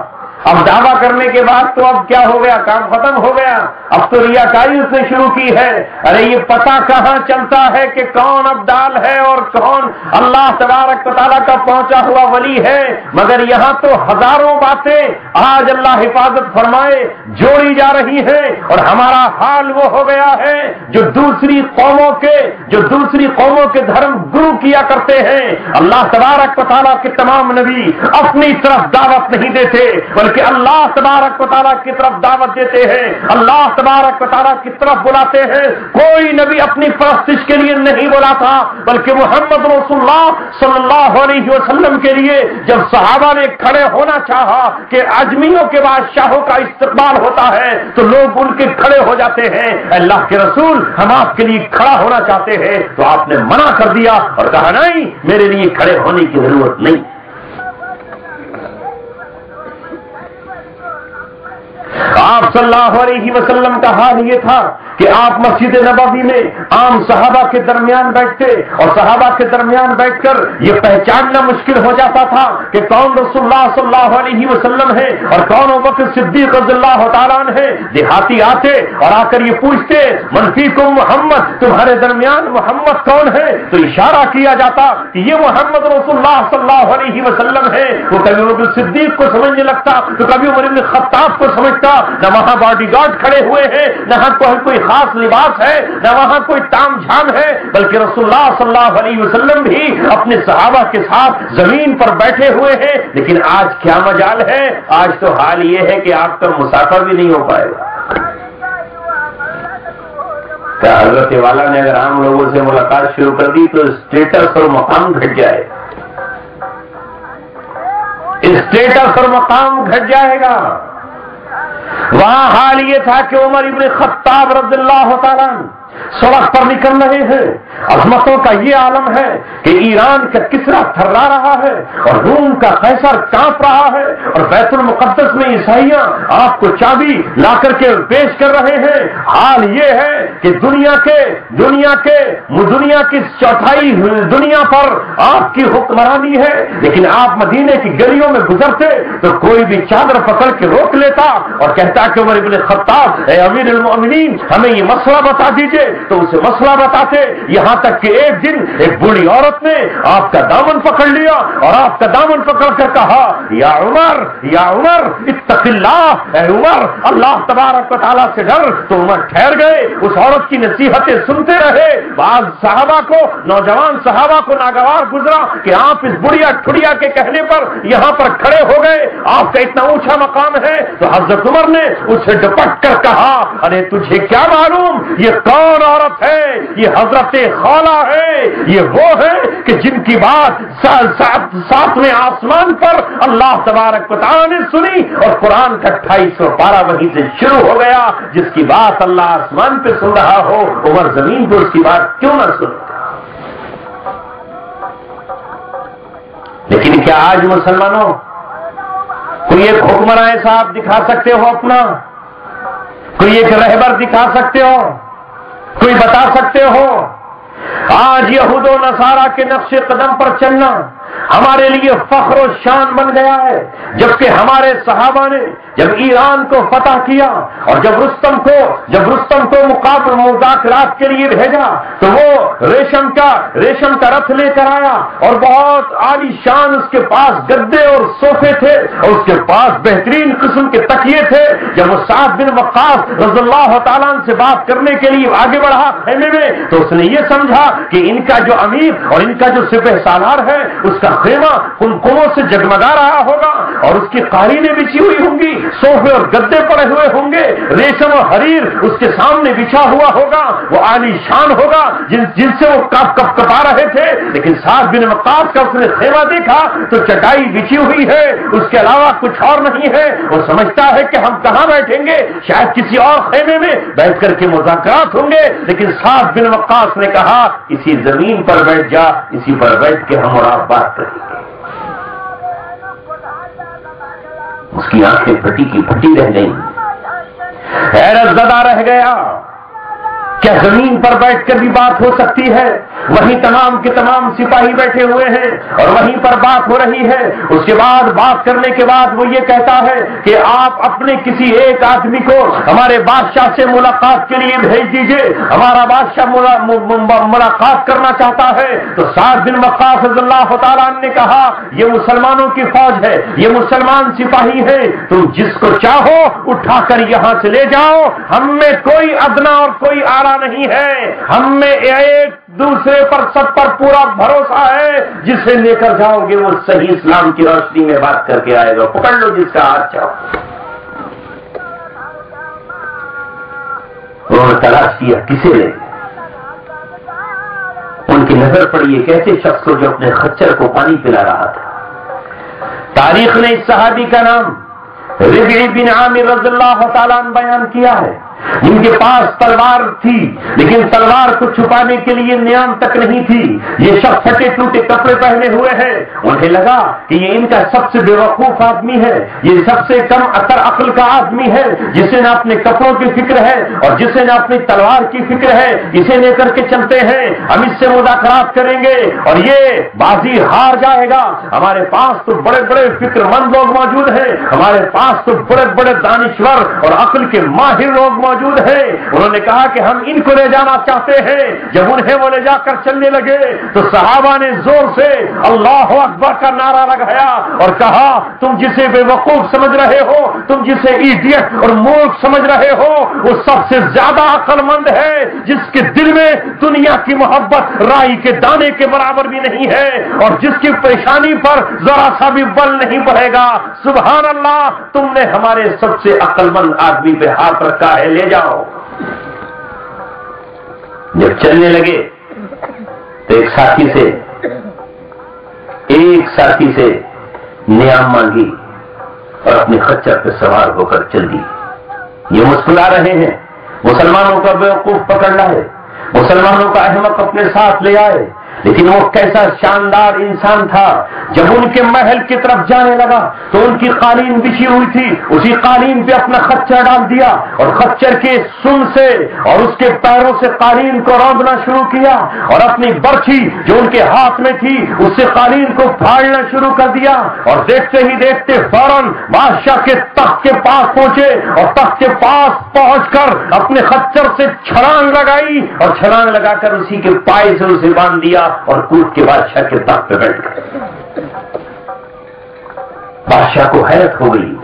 اب دعویٰ کرنے کے بعد تو اب کیا ہو گیا, کام ختم ہو گیا. اب تو ریاکاری اس نے شروع کی ہے. ارے یہ پتہ کہاں چلتا ہے کہ کون ابدال ہے اور کون اللہ تبارک و تعالیٰ کا پہنچا ہوا ولی ہے. مگر یہاں تو ہزاروں باتیں آج اللہ حفاظت فرمائے جوڑی جا رہی ہیں, اور ہمارا حال وہ ہو گیا ہے جو دوسری قوموں کے دھرم گرو کیا کرتے ہیں. اللہ تبارک و تعالیٰ کے تمام نبی اپنی طرف دعوت نہیں دیتے بلکہ اللہ تبارک و تعالیٰ کی طرف دعوت دیتے ہیں, اللہ تبارک و تعالیٰ کی طرف بلاتے ہیں. کوئی نبی اپنی پرستش کے لیے نہیں بلا تھا بلکہ محمد رسول اللہ صلی اللہ علیہ وسلم کے لیے جب صحابہ نے کھڑے ہونا چاہا کہ اجمیوں کے بادشاہوں کا استقبال ہوتا ہے تو لوگ ان کے کھڑے ہو جاتے ہیں. اللہ کے رسول ہم آپ کے لیے کھڑا ہونا چاہتے ہیں, تو آپ نے منع کر دیا اور کہا نہیں میرے لیے کھڑے ہونے کی ضرورت نہیں. آپ صلی اللہ علیہ وسلم کا حال یہ تھا کہ آپ مسجد نبوی میں عام صحابہ کے درمیان بیٹھتے, اور صحابہ کے درمیان بیٹھ کر یہ پہچاننا مشکل ہو جاتا تھا کہ کون رسول اللہ صلی اللہ علیہ وسلم ہے اور کون ابوبکر صدیق رضی اللہ تعالیٰ عنہ ہے. دیہاتی آتے اور آ کر یہ پوچھتے من فیکم محمد, تمہارے درمیان محمد کون ہے؟ تو اشارہ کیا جاتا کہ یہ محمد رسول اللہ صلی اللہ علیہ وسلم ہے. وہ کبھی ابوبکر صدیق کو سمجھنے لگتا تو کبھی عمر بن خطاب کو سمجھتا. نہ وہاں باڈی گارڈ کھڑے ہوئے ہیں, نہ کوئی خاص لباس ہے, نہ وہاں کوئی تام جھام ہے, بلکہ رسول اللہ صلی اللہ علیہ وسلم بھی اپنے صحابہ کے ساتھ زمین پر بیٹھے ہوئے ہیں. لیکن آج کیا مجال ہے, آج تو حال یہ ہے کہ آپ کا مسافر بھی نہیں ہو پائے گا. کیا حضرت والا نے اگر عام لوگوں سے ملاقات شروع کر دی تو اسٹیٹس اور مقام گھٹ جائے, اسٹیٹس اور مقام گھٹ جائے گا. وہاں حال یہ تھا کہ عمر ابن خطاب رضی اللہ تعالیٰ سڑک پر نکل رہے ہیں. عظمتوں کا یہ عالم ہے کہ ایران کا کسرا تھرا رہا ہے اور روم کا قیصر کانپ رہا ہے, اور بیت المقدس میں عیسائیاں آپ کو چابی لا کر کے پیش کر رہے ہیں. حال یہ ہے کہ دنیا کی چوتھائی دنیا پر آپ کی حکمرانی ہے, لیکن آپ مدینے کی گلیوں میں گزرتے تو کوئی بھی چادر پکڑ کے روک لیتا اور کہتا کہ عمر ابن خطاب اے امیر المؤمنین ہمیں یہ مسئلہ بتا دیجئے, تو اسے مسئلہ بتاتے. یہاں تک کہ ایک دن ایک بوڑھی عورت نے آپ کا دامن پکڑ لیا اور آپ کا دامن پکڑ کر کہا یا عمر اتق اللہ, اے عمر اللہ تبارک و تعالیٰ سے ڈر. تو عمر ٹھہر گئے, اس عورت کی نصیحتیں سنتے رہے. بعض صحابہ کو, نوجوان صحابہ کو ناگوار گزرا کہ آپ اس بڑھیا ٹھڑیا کے کہنے پر یہاں پر کھڑے ہو گئے, آپ کا اتنا اونچا مقام ہے. تو حضرت عمر نے اسے ڈپٹ کر کہا ارے تجھے کیا معلوم یہ کون عورت ہے؟ یہ حضرت خالہ ہے, یہ وہ ہے کہ جن کی بات 7ویں آسمان پر اللہ تبارک و تعالیٰ نے سنی, اور قرآن کا 28واں پارہ وہیں سے شروع ہو گیا. جس کی بات اللہ آسمان پہ سن رہا ہو, عمر زمین پہ اس کی بات کیوں نہ سن. لیکن کیا آج مسلمانوں کوئی ایک حکمراں صاحب دکھا سکتے ہو اپنا, کوئی ایک رہبر دکھا سکتے ہو, کوئی بتا سکتے ہو؟ آج یہود و نصارہ کے نقش قدم پر چلنا ہمارے لیے فخر و شان بن گیا ہے, جبکہ ہمارے صحابہ نے جب ایران کو فتح کیا اور جب رستم کو مذاکرات کے لیے بھیجا تو وہ ریشم کا رتھ لے کر آیا اور بہت عالی شان اس کے پاس گدے اور صوفے تھے اور اس کے پاس بہترین قسم کے تکیے تھے. جب وہ سعد بن وقاص رضی اللہ تعالیٰ عنہ سے بات کرنے کے لیے آگے بڑھا خیمے میں تو اس نے یہ سمجھا کہ ان کا جو امیر اور ان کا جو سپہ سالار ہے اس کا خیمہ قمقموں سے جگمگا رہا ہوگا اور اس کی قالینیں بچھی ہوئی ہوں گی, صوفے اور گدے پڑے ہوئے ہوں گے, ریشم اور حریر اس کے سامنے بچھا ہوا ہوگا, وہ عالی شان ہوگا جن سے وہ کپا رہے تھے. لیکن سعد بن وقاص کا اس نے خیمہ دیکھا تو چٹائی بچھی ہوئی ہے, اس کے علاوہ کچھ اور نہیں ہے. وہ سمجھتا ہے کہ ہم کہاں بیٹھیں گے, شاید کسی اور خیمے میں بیٹھ کر کے مذاکرات ہوں گے. لیکن سعد بن وقاص نے کہا اسی زمین پر بیٹھ جا, اسی پر بیٹھ کے ہم اور آپ بات کریں گے. اس کی آنکھیں پھٹی کی پھٹی رہ گئیں, حیرت زدہ رہ گیا. کیا زمین پر بیٹھ کر بھی بات ہو سکتی ہے؟ وہیں تمام کے تمام سپاہی بیٹھے ہوئے ہیں اور وہیں پر بات ہو رہی ہے. اس کے بعد بات کرنے کے بعد وہ یہ کہتا ہے کہ آپ اپنے کسی ایک آدمی کو ہمارے بادشاہ سے ملاقات کے لیے بھیج دیجئے, ہمارا بادشاہ ملاقات کرنا چاہتا ہے. تو سعد بن وقاص رضی اللہ تعالیٰ عنہ نے کہا یہ مسلمانوں کی فوج ہے, یہ مسلمان سپاہی ہے, تم جس کو چاہو اٹھا کر یہاں سے لے جاؤ, ہم میں کوئی ادنا اور کوئی آرا نہیں ہے, ہم میں ایک دوسرے پر سب پر پورا بھروسہ ہے. جسے لے کر جاؤ گے وہ صحیح اسلام کی روشنی میں بات کر کے آئے گا, پکڑ لو جس کا ہاتھ چاہو. انہوں نے تلاش کیا کسے لے, ان کی نظر پڑی ایک ایسے شخص کو جو اپنے خچر کو پانی پلا رہا تھا. تاریخ نے اس صحابی کا نام ربعی بن عامر رضی اللہ تعالیٰ عنہ بیان کیا ہے. ان کے پاس تلوار تھی لیکن تلوار کو چھپانے کے لیے نیام تک نہیں تھی. یہ شخص پھٹے ٹوٹے کپڑے پہنے ہوئے ہیں. انہیں لگا کہ یہ ان کا سب سے بے وقوف آدمی ہے, یہ سب سے کم اثر عقل کا آدمی ہے, جسے نہ اپنے کپڑوں کی فکر ہے اور جسے نہ اپنی تلوار کی فکر ہے. اسے لے کر کے چلتے ہیں, ہم اس سے مذاکرات کریں گے اور یہ بازی ہار جائے گا. ہمارے پاس تو بڑے بڑے فکر مند لوگ موجود ہیں, ہمارے پاس تو بڑے بڑے دانشور اور عقل کے ماہر لوگ موجود ہے. انہوں نے کہا کہ ہم ان کو لے جانا چاہتے ہیں. جب انہیں وہ لے جا کر چلنے لگے تو صحابہ نے زور سے اللہ اکبر کا نعرہ لگایا اور کہا تم جسے بے وقوف سمجھ رہے ہو, تم جسے ایڈیٹ اور مورخ سمجھ رہے ہو, وہ سب سے زیادہ عقل مند ہے جس کے دل میں دنیا کی محبت رائی کے دانے کے برابر بھی نہیں ہے اور جس کی پیشانی پر ذرا سا بھی بل نہیں پڑے گا. سبحان اللہ, تم نے ہمارے سب سے عقل مند آدمی پہ ہاتھ رکھا ہے, لے جاؤ. جب چلنے لگے تو ایک ساتھی سے نیام مانگی اور اپنے خچر پہ سوار ہو کر چل دی. یہ مسکرا رہے ہیں, مسلمانوں کا بیوقوف پکڑنا ہے, مسلمانوں کا احمق اپنے ساتھ لے آئے. لیکن وہ کیسا شاندار انسان تھا. جب ان کے محل کی طرف جانے لگا تو ان کی قالین بچھی ہوئی تھی, اسی قالین پہ اپنا خچر ڈال دیا اور خچر کے سن سے اور اس کے پیروں سے قالین کو روندنا شروع کیا اور اپنی برچھی جو ان کے ہاتھ میں تھی اس سے قالین کو پھاڑنا شروع کر دیا. اور دیکھتے ہی دیکھتے فوراً بادشاہ کے تخت کے پاس پہنچے اور تخت کے پاس پہنچ کر اپنے خچر سے چھلانگ لگائی اور چھلانگ لگا کر اسی کے پائے سے اسے باندھ دیا اور کود کے بادشاہ کے تخت پہ بیٹھ گئے. بادشاہ کو حیرت ہو گئی,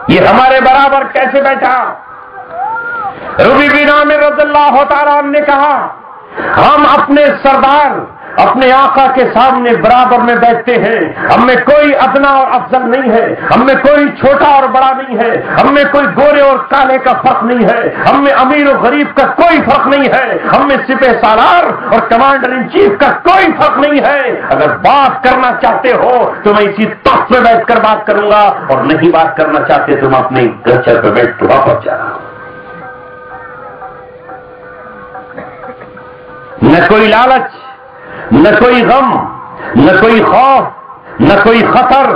یہ ہمارے برابر کیسے بیٹھا؟ ربعی بن عامر رضی اللہ تعالیٰ عنہ نے کہا ہم اپنے سردار اپنے آقا کے سامنے برابر میں بیٹھتے ہیں, ہم میں کوئی ادنا اور افضل نہیں ہے, ہم میں کوئی چھوٹا اور بڑا نہیں ہے, ہم میں کوئی گورے اور کالے کا فرق نہیں ہے, ہم میں امیر و غریب کا کوئی فرق نہیں ہے, ہم میں سپہ سالار اور کمانڈر ان چیف کا کوئی فرق نہیں ہے. اگر بات کرنا چاہتے ہو تو میں اسی تخت پہ بیٹھ کر بات کروں گا اور نہیں بات کرنا چاہتے تو میں اپنے گچر پہ بیٹھ کے واپس جا رہا ہوں. نہ کوئی لالچ, نہ کوئی غم, نہ کوئی خوف, نہ کوئی خطر,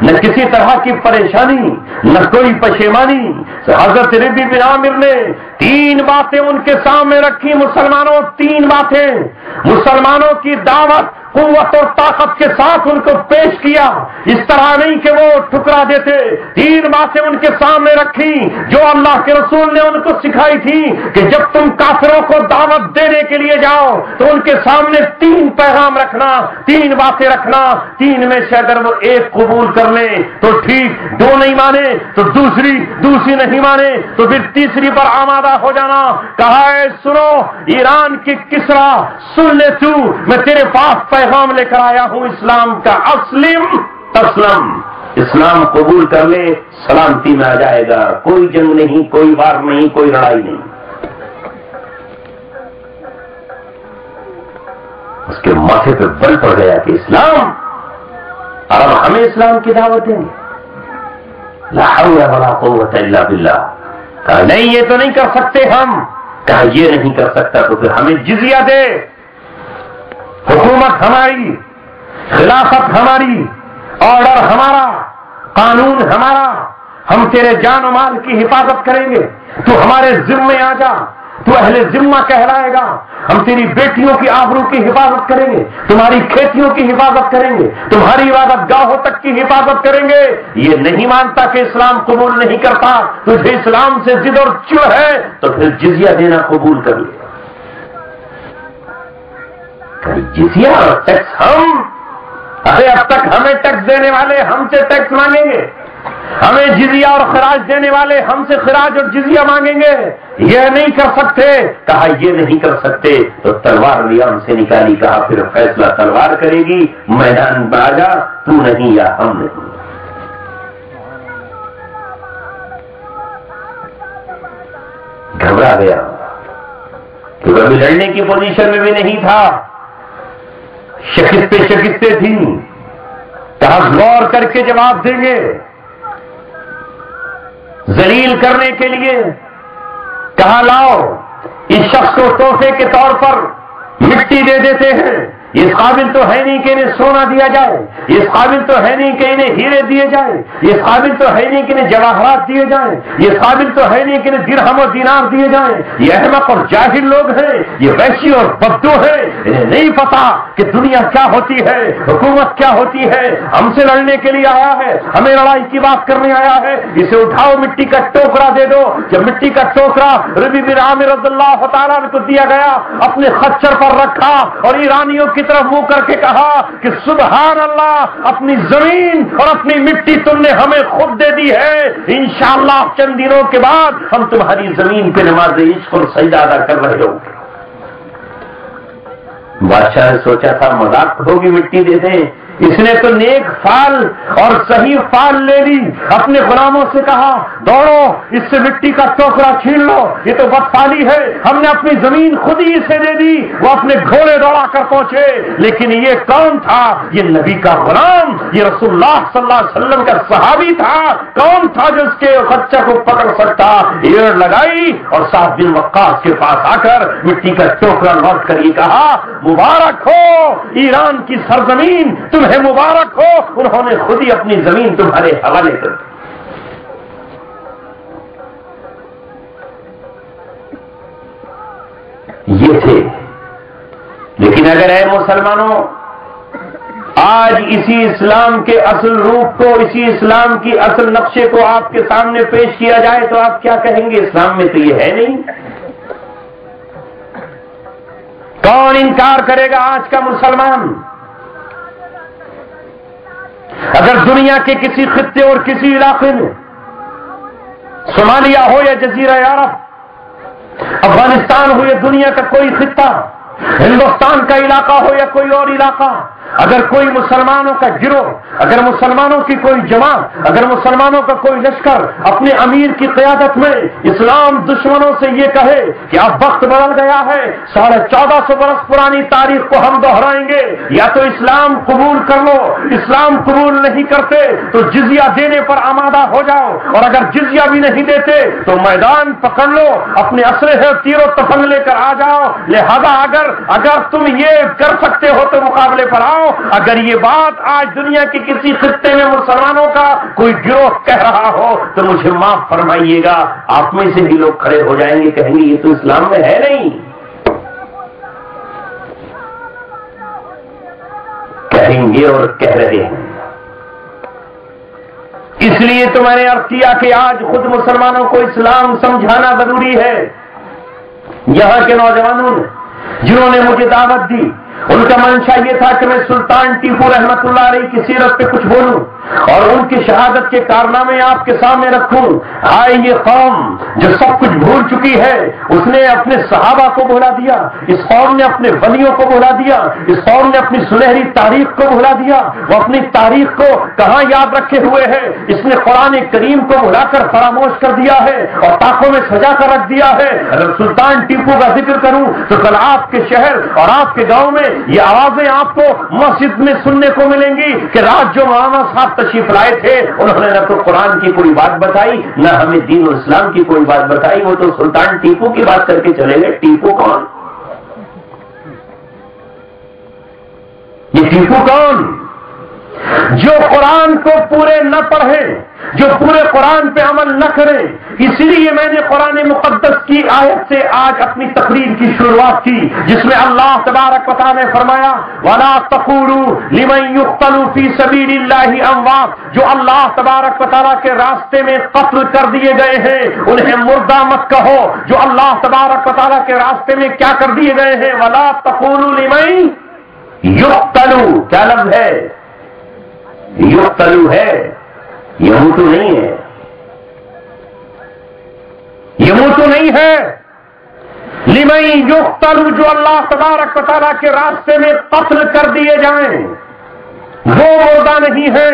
نہ کسی طرح کی پریشانی, نہ کوئی پشیمانی. حضرت ربعی بن عامر نے 3 باتیں ان کے سامنے رکھی. مسلمانوں 3 باتیں, مسلمانوں کی دعوت قوت اور طاقت کے ساتھ ان کو پیش کیا. اس طرح نہیں کہ وہ ٹھکرا دیتے. 3 باتیں ان کے سامنے رکھی جو اللہ کے رسول نے ان کو سکھائی تھی کہ جب تم کافروں کو دعوت دینے کے لیے جاؤ تو ان کے سامنے 3 پیغام رکھنا, 3 باتیں رکھنا. 3 میں سے اگر وہ ایک قبول کر لیں تو ٹھیک, 2 نہیں مانے تو دوسری نہیں مانے تو پھر تیسری پر آمادہ ہو جانا. کہا ہے سنو ایران کی کسرا, سن لے تو, میں تیرے پاس پیغام لے کر آیا ہوں اسلام کا. اسلم تسلم, اسلام قبول کر لے سلامتی میں آ جائے گا. کوئی جنگ نہیں, کوئی وار نہیں, کوئی لڑائی نہیں. اس کے ماتھے پہ بل پڑ گیا کہ اسلام, اور اب ہمیں اسلام کی دعوت دیں. لا حول ولا قوت الا باللہ. کہا نہیں یہ تو نہیں کر سکتے ہم. کہا یہ نہیں کر سکتا تو پھر ہمیں جزیہ دے. حکومت ہماری, خلافت ہماری, آرڈر ہمارا, قانون ہمارا, ہم تیرے جان و مال کی حفاظت کریں گے. تو ہمارے ذمے آ جا, تو اہل ذمہ کہلائے گا. ہم تیری بیٹیوں کی آبرو کی حفاظت کریں گے, تمہاری کھیتیوں کی حفاظت کریں گے, تمہاری عبادت گاہوں تک کی حفاظت کریں گے. یہ نہیں مانتا کہ اسلام قبول نہیں کرتا, تجھے اسلام سے ضد اور چڑ ہے تو پھر جزیہ دینا قبول کر لے. جزیہ اور ٹیکس ہم, ارے اب تک ہمیں ٹیکس دینے والے ہم سے ٹیکس مانگیں گے, ہمیں جزیہ اور خراج دینے والے ہم سے خراج اور جزیہ مانگیں گے. یہ نہیں کر سکتے. کہا یہ نہیں کر سکتے تو تلوار لیام سے نکالی. کہا پھر فیصلہ تلوار کرے گی, میدان میں آ جا, تو نہیں یا ہم نہیں. گھبرا گیا کیونکہ ابھی لڑنے کی پوزیشن میں بھی نہیں تھا, شکستیں تھیں. کہا غور کر کے جواب دیں گے. ذلیل کرنے کے لیے کہا لاؤ اس شخص کو تحفے کے طور پر مٹی دے دیتے ہیں. اس قابل تو ہے نہیں کہ انہیں سونا دیا جائے, اس قابل تو ہے نہیں کہ انہیں ہیرے دیے جائیں, اس قابل تو ہے نہیں کہ انہیں جواہرات دیے جائیں, یہ قابل تو ہے نہیں کہ انہیں درہم و دینار دیے جائیں. یہ احمق اور جاہل لوگ ہیں, یہ وحشی اور بدو ہیں, انہیں نہیں پتا کہ دنیا کیا ہوتی ہے, حکومت کیا ہوتی ہے. ہم سے لڑنے کے لیے آیا ہے, ہمیں لڑائی کی بات کرنے آیا ہے. اسے اٹھاؤ, مٹی کا ٹوکرا دے دو. جب مٹی کا ٹوکرا ربی بن عامر رضی اللہ تعالیٰ کو دیا گیا, اپنے خچر پر رکھا اور ایرانیوں کی طرف منہ کر کے کہا کہ سبحان اللہ, اپنی زمین اور اپنی مٹی تم نے ہمیں خود دے دی ہے. انشاءاللہ چند دنوں کے بعد ہم تمہاری زمین پہ نماز عشق اور سجدہ ادا کر رہے ہوں گے. بادشاہ نے سوچا تھا مذاق ہوگی, مٹی دے دیں. اس نے تو نیک فال اور صحیح فال لے لی. اپنے غلاموں سے کہا دوڑو اس سے مٹی کا ٹوکرا چھین لو, یہ تو بدفالی ہے, ہم نے اپنی زمین خود ہی اسے دے دی. وہ اپنے گھوڑے دوڑا کر پہنچے, لیکن یہ کون تھا؟ یہ نبی کا غلام, یہ رسول اللہ صلی اللہ علیہ وسلم کا صحابی تھا. کون تھا جو اس کے خچر کو پکڑ سکتا؟ ایڑ لگائی اور سعد بن وقاص کے پاس آ کر مٹی کا ٹوکرا لوٹ کر یہ کہا مبارک ہو ایران کی سرزمین, تمہیں مبارک ہو, انہوں نے خود ہی اپنی زمین تمہارے حوالے کر دی. یہ تھے. لیکن اگر اے مسلمانوں آج اسی اسلام کے اصل روپ کو, اسی اسلام کی اصل نقشے کو آپ کے سامنے پیش کیا جائے تو آپ کیا کہیں گے؟ اسلام میں تو یہ ہے نہیں. کون انکار کرے گا آج کا مسلمان؟ اگر دنیا کے کسی خطے اور کسی علاقے میں, صومالیہ ہو یا جزیرہ عرب, افغانستان ہو یا دنیا کا کوئی خطہ, ہندوستان کا علاقہ ہو یا کوئی اور علاقہ, اگر کوئی مسلمانوں کا گروہ, اگر مسلمانوں کی کوئی جماعت, اگر مسلمانوں کا کوئی لشکر اپنے امیر کی قیادت میں اسلام دشمنوں سے یہ کہے کہ اب وقت بدل گیا ہے, 1450 برس پرانی تاریخ کو ہم دہرائیں گے, یا تو اسلام قبول کر لو, اسلام قبول نہیں کرتے تو جزیہ دینے پر آمادہ ہو جاؤ, اور اگر جزیہ بھی نہیں دیتے تو میدان پکڑ لو, اپنے اسلحے تیر و تفنگ لے کر آ جاؤ. لہذا اگر تم یہ کر سکتے ہو تو مقابلے پر آؤ. اگر یہ بات آج دنیا کے کسی خطے میں مسلمانوں کا کوئی گروہ کہہ رہا ہو تو مجھے معاف فرمائیے گا, آپ میں سے بھی لوگ کھڑے ہو جائیں گے, کہیں گے یہ تو اسلام میں ہے نہیں. کہیں گے اور کہہ رہے ہیں. اس لیے تو میں نے عرض کیا کہ آج خود مسلمانوں کو اسلام سمجھانا ضروری ہے. یہاں کے نوجوانوں نے جنہوں نے مجھے دعوت دی، ان کا منشا یہ تھا کہ میں سلطان ٹیپو رحمت اللہ علیہ کی سیرت پہ کچھ بولوں اور ان کی شہادت کے کارنامے آپ کے سامنے رکھوں. آئے یہ قوم جو سب کچھ بھول چکی ہے، اس نے اپنے صحابہ کو بھلا دیا، اس قوم نے اپنے ولیوں کو بھلا دیا، اس قوم نے اپنی سنہری تاریخ کو بھلا دیا. وہ اپنی تاریخ کو کہاں یاد رکھے ہوئے ہے؟ اس نے قرآن کریم کو بھلا کر فراموش کر دیا ہے اور طاقوں میں سجا کر رکھ دیا ہے. اگر سلطان ٹیپو کا ذکر کروں تو کل آپ کے شہر اور آپ کے گاؤں میں یہ آوازیں آپ کو مسجد میں سننے کو ملیں گی کہ رات جو مولانا صاحب تشریف لائے تھے انہوں نے نہ تو قرآن کی کوئی بات بتائی، نہ ہمیں دین و اسلام کی کوئی بات بتائی. وہ تو سلطان ٹیپو کی بات کر کے چلے گئے. ٹیپو کون؟ یہ ٹیپو کون؟ جو قرآن کو پورے نہ پڑھیں، جو پورے قرآن پہ عمل نہ کریں. اس لیے میں نے قرآن مقدس کی آیت سے آج اپنی تقریر کی شروعات کی، جس میں اللہ تبارک و تعالی نے فرمایا وَلَا تَقُولُوا لِمَن يُقْتَلُ فِي سَبِيلِ اللَّهِ أَمْوَاتٌ. جو اللہ تبارک و تعالی کے راستے میں قتل کر دیے گئے ہیں انہیں مردہ مت کہو. جو اللہ تبارک و تعالی کے راستے میں کیا کر دیے گئے ہیں؟ وَلَا تَقُولُوا لِمَن يُقْتَلُ. کیا لفظ ہے؟ یقتلو ہے، یموتو نہیں ہے. یموتو نہیں ہے. لمن یقتلو، جو اللہ تبارک و تعالیٰ کے راستے میں قتل کر دیے جائیں وہ مردہ نہیں ہے.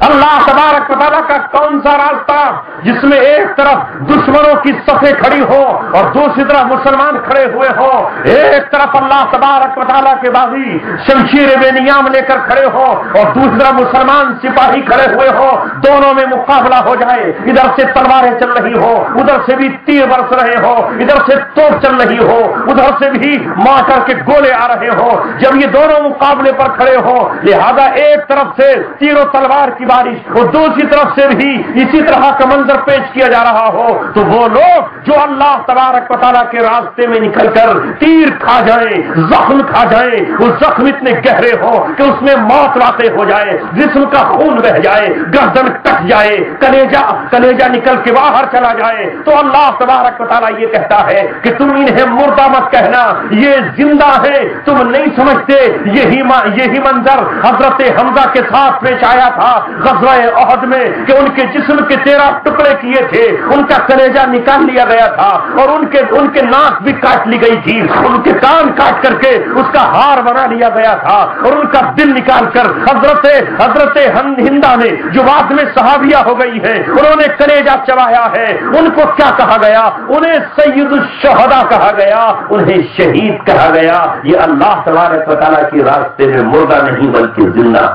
اللہ تبارک و تعالیٰ کا کون سا راستہ جس میں ایک طرف دشمنوں کی صفیں کھڑی ہو اور دوسری طرف مسلمان کھڑے ہوئے ہو؟ ایک طرف اللہ تبارک و تعالیٰ کے باغی شمشیر بے نیام لے کر کھڑے ہو اور دوسری طرف مسلمان سپاہی کھڑے ہوئے ہو، دونوں میں مقابلہ ہو جائے. ادھر سے تلواریں چل رہی ہو، ادھر سے بھی تیر برس رہے ہو، ادھر سے توپ چل رہی ہو، ادھر سے بھی مارٹر کے گولے آ رہے ہو. جب یہ دونوں مقابلے پر کھڑے ہو، لہذا ایک طرف سے تیر و تلوار کی بارش اور دوسری طرف سے بھی اسی طرح کا منظر پیش کیا جا رہا ہو، تو وہ لوگ جو اللہ تبارک و تعالیٰ کے راستے میں نکل کر تیر کھا جائیں، زخم کھا جائیں، وہ زخم اتنے گہرے ہو کہ اس میں موت واقع ہو جائے، جسم کا خون بہ جائے، گردن کٹ جائے، کلیجہ نکل کے باہر چلا جائے، تو اللہ تبارک و تعالیٰ یہ کہتا ہے کہ تم انہیں مردہ مت کہنا، یہ زندہ ہے. تم نہیں سمجھتے یہی منظر حضرت حمزہ کے ساتھ پیش آیا تھا غزوہ احد میں کہ ان کے جسم کے 13 ٹکڑے کیے تھے، ان کا کلیجہ نکال لیا گیا تھا اور ان کے ناک بھی کاٹ لی گئی تھی، ان کے کان کاٹ کر کے اس کا ہار بنا لیا گیا تھا اور ان کا دل نکال کر حضرت ہندا نے جو بعد میں صحابیہ ہو گئی ہے انہوں نے کلیجہ چبایا ہے. ان کو کیا کہا گیا؟ انہیں سید الشہداء کہا گیا، انہیں شہید کہا گیا. یہ اللہ تبارک و تعالیٰ کے راستے میں مردہ نہیں بلکہ زندہ.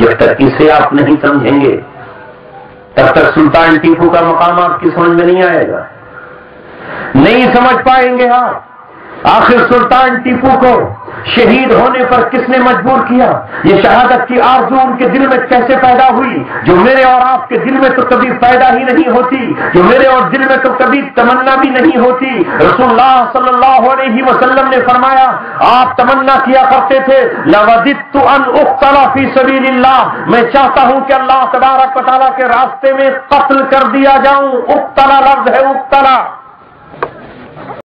جب تک اسے آپ نہیں سمجھیں گے تب تک سلطان ٹیپو کا مقام آپ کی سمجھ میں نہیں آئے گا، نہیں سمجھ پائیں گے آپ. آخر سلطان ٹیپو کو شہید ہونے پر کس نے مجبور کیا؟ یہ شہادت کی آرزو ان کے دل میں کیسے پیدا ہوئی جو میرے اور آپ کے دل میں تو کبھی پیدا ہی نہیں ہوتی، جو میرے اور دل میں تو کبھی تمنا بھی نہیں ہوتی. رسول اللہ صلی اللہ علیہ وسلم نے فرمایا، آپ تمنا کیا کرتے تھے لَوَدِدْتُ أَنْ أُقْتَلَ فِي سَبِيلِ اللَّهِ، میں چاہتا ہوں کہ اللہ تبارک و تعالیٰ کے راستے میں قتل کر دیا جاؤں. اقتلا لفظ ہے اقتلا،